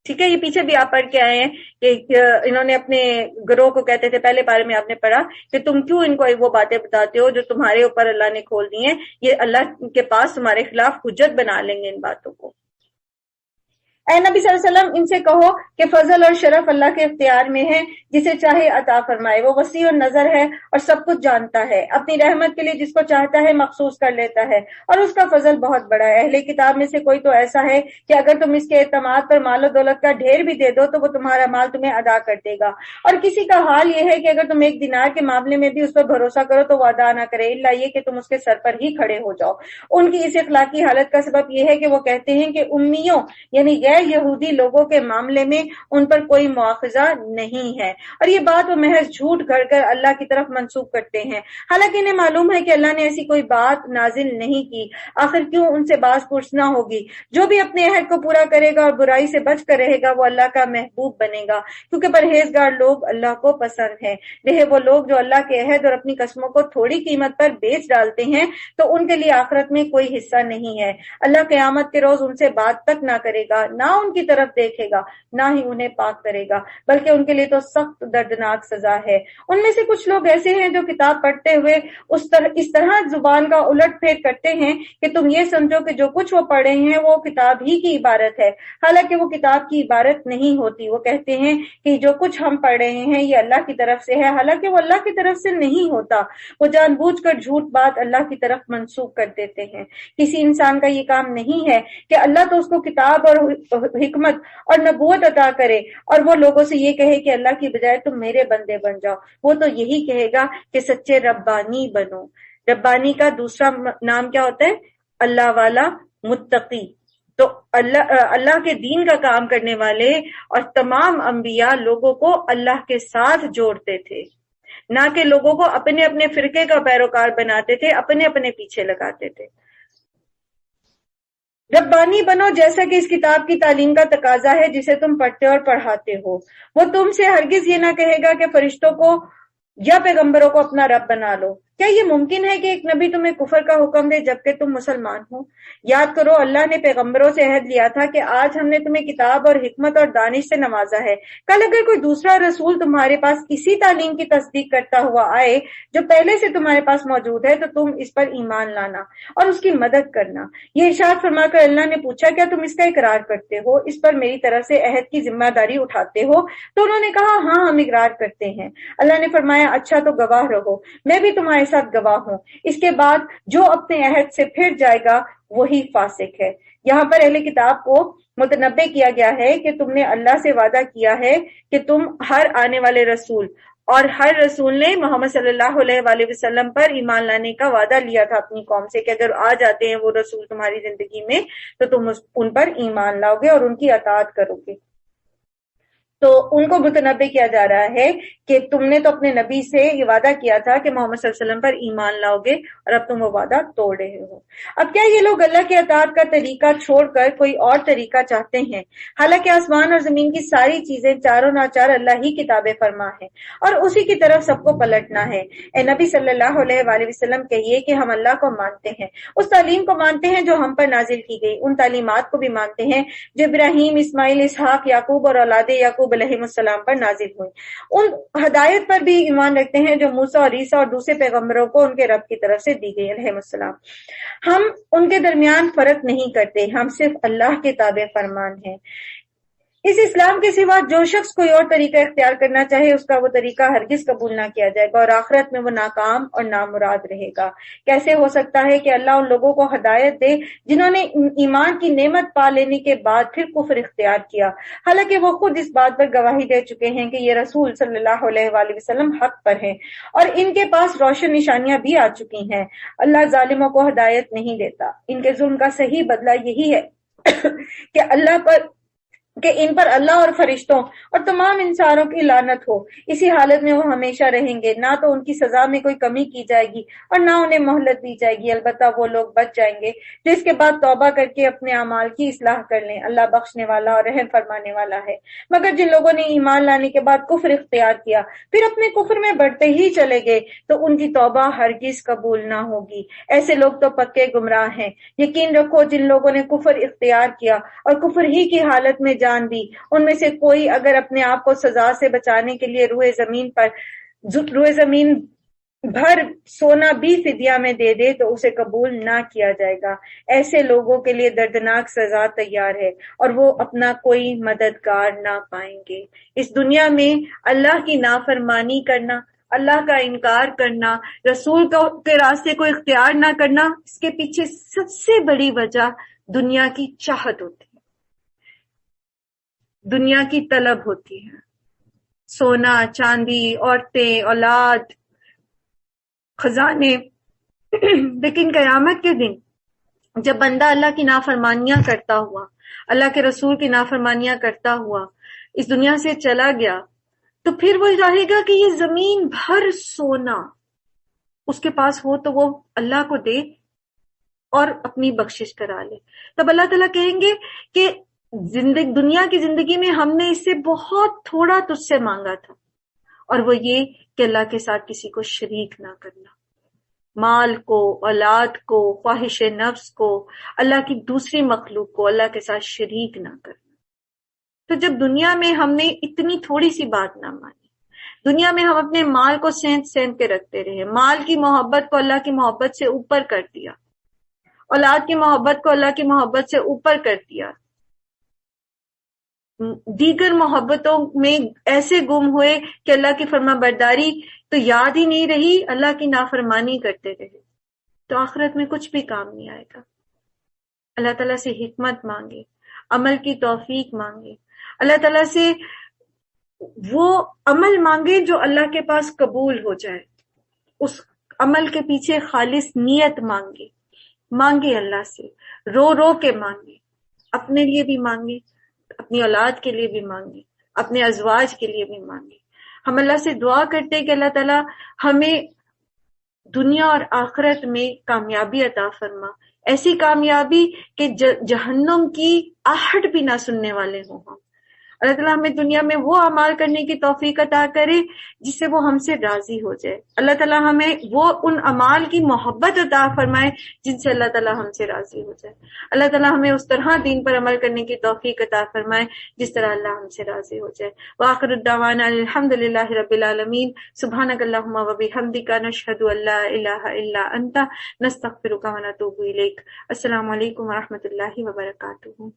ٹھیک ہے، یہ پیچھے بھی آپ پڑھ کے آئے ہیں کہ انہوں نے اپنے گروہ کو کہتے تھے، پہلے بارے میں آپ نے پڑھا کہ تم کیوں ان کو وہ باتیں بتاتے ہو جو تمہارے اوپر اللہ نے کھول دی ہیں، یہ اللہ کے پاس تمہارے خلاف حجت بنا لیں گے ان باتوں کو۔ اے نبی صلی اللہ علیہ وسلم ان سے کہو کہ فضل اور شرف اللہ کے اختیار میں ہے، جسے چاہے عطا فرمائے، وہ وسیع النظر ہے اور سب کچھ جانتا ہے، اپنی رحمت کے لیے جس کو چاہتا ہے مخصوص کر لیتا ہے، اور اس کا فضل بہت بڑا ہے۔ اہل کتاب میں سے کوئی تو ایسا ہے کہ اگر تم اس کے اعتماد پر مال و دولت کا ڈھیر بھی دے دو تو وہ تمہارا مال تمہیں ادا کر دے گا، اور کسی کا حال یہ ہے کہ اگر تم ایک دینار کے معاملے میں بھی اس پر بھروسہ کرو تو وہ ادا نہ کرے، الا یہ کہ تم اس کے سر پر ہی کھڑے ہو جاؤ۔ ان کی اس اخلاقی حالت کا سبب یہ ہے کہ وہ کہتے ہیں کہ امیوں یعنی غیر یہودی لوگوں کے معاملے میں ان پر کوئی مواخذہ نہیں ہے، اور یہ بات وہ محض جھوٹ گھڑ کر اللہ کی طرف منسوب کرتے ہیں، حالانکہ انہیں معلوم ہے کہ اللہ نے ایسی کوئی بات نازل نہیں کی۔ آخر کیوں ان سے باز پرسنا ہوگی؟ جو بھی اپنے عہد کو پورا کرے گا اور برائی سے بچ کر رہے گا وہ اللہ کا محبوب بنے گا، کیونکہ پرہیزگار لوگ اللہ کو پسند ہیں۔ رہے وہ لوگ جو اللہ کے عہد اور اپنی قسموں کو تھوڑی قیمت پر بیچ ڈالتے ہیں تو ان کے لیے آخرت میں کوئی حصہ نہیں ہے۔ اللہ قیامت کے روز ان سے بات تک نہ کرے گا، نہ ان کی طرف دیکھے گا، نہ ہی انہیں پاک کرے گا، بلکہ ان کے لیے تو سخت دردناک سزا ہے۔ ان میں سے کچھ لوگ ایسے ہیں جو کتاب پڑھتے ہوئے اس طرح زبان کا الٹ پھیر کرتے ہیں کہ تم یہ سمجھو کہ جو کچھ وہ پڑھ رہے ہیں وہ کتاب ہی کی عبارت ہے، حالانکہ وہ کتاب کی عبارت نہیں ہوتی۔ وہ کہتے ہیں کہ جو کچھ ہم پڑھ رہے ہیں یہ اللہ کی طرف سے ہے، حالانکہ وہ اللہ کی طرف سے نہیں ہوتا۔ وہ جان بوجھ کر جھوٹ بات اللہ کی طرف منسوب کر دیتے ہیں۔ کسی انسان کا یہ کام نہیں ہے کہ اللہ تو اس کو کتاب اور حکمت اور نبوت عطا کرے اور وہ لوگوں سے یہ کہے کہ اللہ کی بجائے تم میرے بندے بن جاؤ۔ وہ تو یہی کہے گا کہ سچے ربانی بنو۔ ربانی کا دوسرا نام کیا ہوتا ہے؟ اللہ والا، متقی۔ تو اللہ کے دین کا کام کرنے والے اور تمام انبیاء لوگوں کو اللہ کے ساتھ جوڑتے تھے، نہ کہ لوگوں کو اپنے اپنے فرقے کا پیروکار بناتے تھے، اپنے اپنے پیچھے لگاتے تھے۔ ربانی بنو جیسا کہ اس کتاب کی تعلیم کا تقاضا ہے جسے تم پڑھتے اور پڑھاتے ہو۔ وہ تم سے ہرگز یہ نہ کہے گا کہ فرشتوں کو یا پیغمبروں کو اپنا رب بنا لو۔ کیا یہ ممکن ہے کہ ایک نبی تمہیں کفر کا حکم دے جبکہ تم مسلمان ہو؟ یاد کرو اللہ نے پیغمبروں سے عہد لیا تھا کہ آج ہم نے تمہیں کتاب اور حکمت اور دانش سے نوازا ہے، کل اگر کوئی دوسرا رسول تمہارے پاس اسی تعلیم کی تصدیق کرتا ہوا آئے جو پہلے سے تمہارے پاس موجود ہے تو تم اس پر ایمان لانا اور اس کی مدد کرنا۔ یہ ارشاد فرما کر اللہ نے پوچھا کیا تم اس کا اقرار کرتے ہو، اس پر میری طرف سے عہد کی ذمہ داری اٹھاتے ہو؟ تو انہوں نے کہا ہاں ہم اقرار کرتے ہیں۔ اللہ نے فرمایا اچھا تو گواہ رہو، میں بھی تمہارے ساتھ گواہ ہوں۔ اس کے بعد جو اپنے عہد سے پھر جائے گا وہی فاسق ہے۔ یہاں پر اہل کتاب کو متنبہ کیا گیا ہے کہ تم نے اللہ سے وعدہ کیا ہے کہ تم ہر آنے والے رسول اور ہر رسول نے محمد صلی اللہ علیہ وآلہ وسلم پر ایمان لانے کا وعدہ لیا تھا اپنی قوم سے کہ اگر آ جاتے ہیں وہ رسول تمہاری زندگی میں تو تم ان پر ایمان لاؤ گے اور ان کی اطاعت کرو گے۔ تو ان کو متنبع کیا جا رہا ہے کہ تم نے تو اپنے نبی سے یہ وعدہ کیا تھا کہ محمد صلی اللہ علیہ وسلم پر ایمان لاؤ گے اور اب تم وہ وعدہ توڑ رہے ہو۔ اب کیا یہ لوگ اللہ کے اطاعت کا طریقہ چھوڑ کر کوئی اور طریقہ چاہتے ہیں؟ حالانکہ آسمان اور زمین کی ساری چیزیں چاروں ناچار اللہ ہی کی تابع فرما ہے اور اسی کی طرف سب کو پلٹنا ہے۔ اے نبی صلی اللہ علیہ وآلہ وسلم کہیے کہ ہم اللہ کو مانتے ہیں، اس تعلیم کو مانتے ہیں جو ہم پر نازل کی گئی، ان تعلیمات کو بھی مانتے ہیں جو ابراہیم، اسماعیل، اسحاق، یعقوب اور اولاد یعقوب علیہ السلام پر نازل ہوئی، ان ہدایت پر بھی ایمان رکھتے ہیں جو موسیٰ اور عیسیٰ اور دوسرے پیغمبروں کو ان کے رب کی طرف سے دی گئی علیہ السلام۔ ہم ان کے درمیان فرق نہیں کرتے، ہم صرف اللہ کے تابع فرمان ہیں۔ اس اسلام کے سوا جو شخص کوئی اور طریقہ اختیار کرنا چاہے اس کا وہ طریقہ ہرگز قبول نہ کیا جائے گا اور آخرت میں وہ ناکام اور نامراد رہے گا۔ کیسے ہو سکتا ہے کہ اللہ ان لوگوں کو ہدایت دے جنہوں نے ایمان کی نعمت پا لینے کے بعد پھر کفر اختیار کیا، حالانکہ وہ خود اس بات پر گواہی دے چکے ہیں کہ یہ رسول صلی اللہ علیہ وآلہ وسلم حق پر ہیں اور ان کے پاس روشن نشانیاں بھی آ چکی ہیں۔ اللہ ظالموں کو ہدایت نہیں دیتا۔ ان کے ظلم کا صحیح بدلہ یہی ہے کہ ان پر اللہ اور فرشتوں اور تمام انسانوں کی لعنت ہو۔ اسی حالت میں وہ ہمیشہ رہیں گے، نہ تو ان کی سزا میں کوئی کمی کی جائے گی اور نہ انہیں مہلت دی جائے گی، البتہ وہ لوگ بچ جائیں گے جو اس کے بعد توبہ کر کے اپنے اعمال کی اصلاح کر لیں۔ اللہ بخشنے والا اور رحم فرمانے والا ہے۔ مگر جن لوگوں نے ایمان لانے کے بعد کفر اختیار کیا پھر اپنے کفر میں بڑھتے ہی چلے گئے تو ان کی توبہ ہرگز قبول نہ ہوگی۔ ایسے لوگ تو پکے گمراہ ہیں۔ یقین رکھو جن لوگوں نے کفر اختیار کیا اور کفر ہی کی حالت میں جان دی، ان میں سے کوئی اگر اپنے آپ کو سزا سے بچانے کے لیے روئے زمین بھر سونا بھی فدیہ میں دے دے تو اسے قبول نہ کیا جائے گا۔ ایسے لوگوں کے لیے دردناک سزا تیار ہے اور وہ اپنا کوئی مددگار نہ پائیں گے۔ اس دنیا میں اللہ کی نافرمانی کرنا، اللہ کا انکار کرنا، رسول کے راستے کو اختیار نہ کرنا، اس کے پیچھے سب سے بڑی وجہ دنیا کی چاہت ہوتی ہے، دنیا کی طلب ہوتی ہے۔ سونا، چاندی، عورتیں، اولاد، خزانے۔ لیکن قیامت کے دن جب بندہ اللہ کی نافرمانیاں کرتا ہوا، اللہ کے رسول کی نافرمانیاں کرتا ہوا اس دنیا سے چلا گیا، تو پھر وہ چاہے گا کہ یہ زمین بھر سونا اس کے پاس ہو تو وہ اللہ کو دے اور اپنی بخشش کرا لے۔ تب اللہ تعالیٰ کہیں گے کہ دنیا کی زندگی میں ہم نے اس سے بہت تھوڑا تجھ سے مانگا تھا، اور وہ یہ کہ اللہ کے ساتھ کسی کو شریک نہ کرنا، مال کو، اولاد کو، خواہش نفس کو، اللہ کی دوسری مخلوق کو اللہ کے ساتھ شریک نہ کرنا۔ تو جب دنیا میں ہم نے اتنی تھوڑی سی بات نہ مانی، دنیا میں ہم اپنے مال کو سینت سینت کے رکھتے رہے، مال کی محبت کو اللہ کی محبت سے اوپر کر دیا، اولاد کی محبت کو اللہ کی محبت سے اوپر کر دیا، دیگر محبتوں میں ایسے گم ہوئے کہ اللہ کی فرما برداری تو یاد ہی نہیں رہی، اللہ کی نافرمانی کرتے رہے، تو آخرت میں کچھ بھی کام نہیں آئے گا۔ اللہ تعالیٰ سے حکمت مانگے، عمل کی توفیق مانگے، اللہ تعالیٰ سے وہ عمل مانگے جو اللہ کے پاس قبول ہو جائے، اس عمل کے پیچھے خالص نیت مانگے اللہ سے، رو رو کے مانگے، اپنے لیے بھی مانگے، اپنی اولاد کے لیے بھی مانگے، اپنے ازواج کے لیے بھی مانگے۔ ہم اللہ سے دعا کرتے کہ اللہ تعالیٰ ہمیں دنیا اور آخرت میں کامیابی عطا فرما، ایسی کامیابی کہ جہنم کی آہٹ بھی نہ سننے والے ہوں ہم۔ اللہ تعالیٰ ہمیں دنیا میں وہ اعمال کرنے کی توفیق عطا کرے جس سے وہ ہم سے راضی ہو جائے۔ اللہ تعالیٰ ہمیں وہ ان اعمال کی محبت عطا فرمائے جن سے اللہ تعالیٰ ہم سے راضی ہو جائے۔ اللہ تعالیٰ ہمیں اس طرح دین پر عمل کرنے کی توفیق عطا فرمائے جس طرح اللہ ہم سے راضی ہو جائے۔ وآخر الدعوانا الحمد للہ رب العالمین۔ سبحانک اللہم وبحمدک، نشہد ان لا الہ الا انت، نستغفرک ونتوب الیک۔ السلام علیکم ورحمۃ اللہ وبرکاتہ۔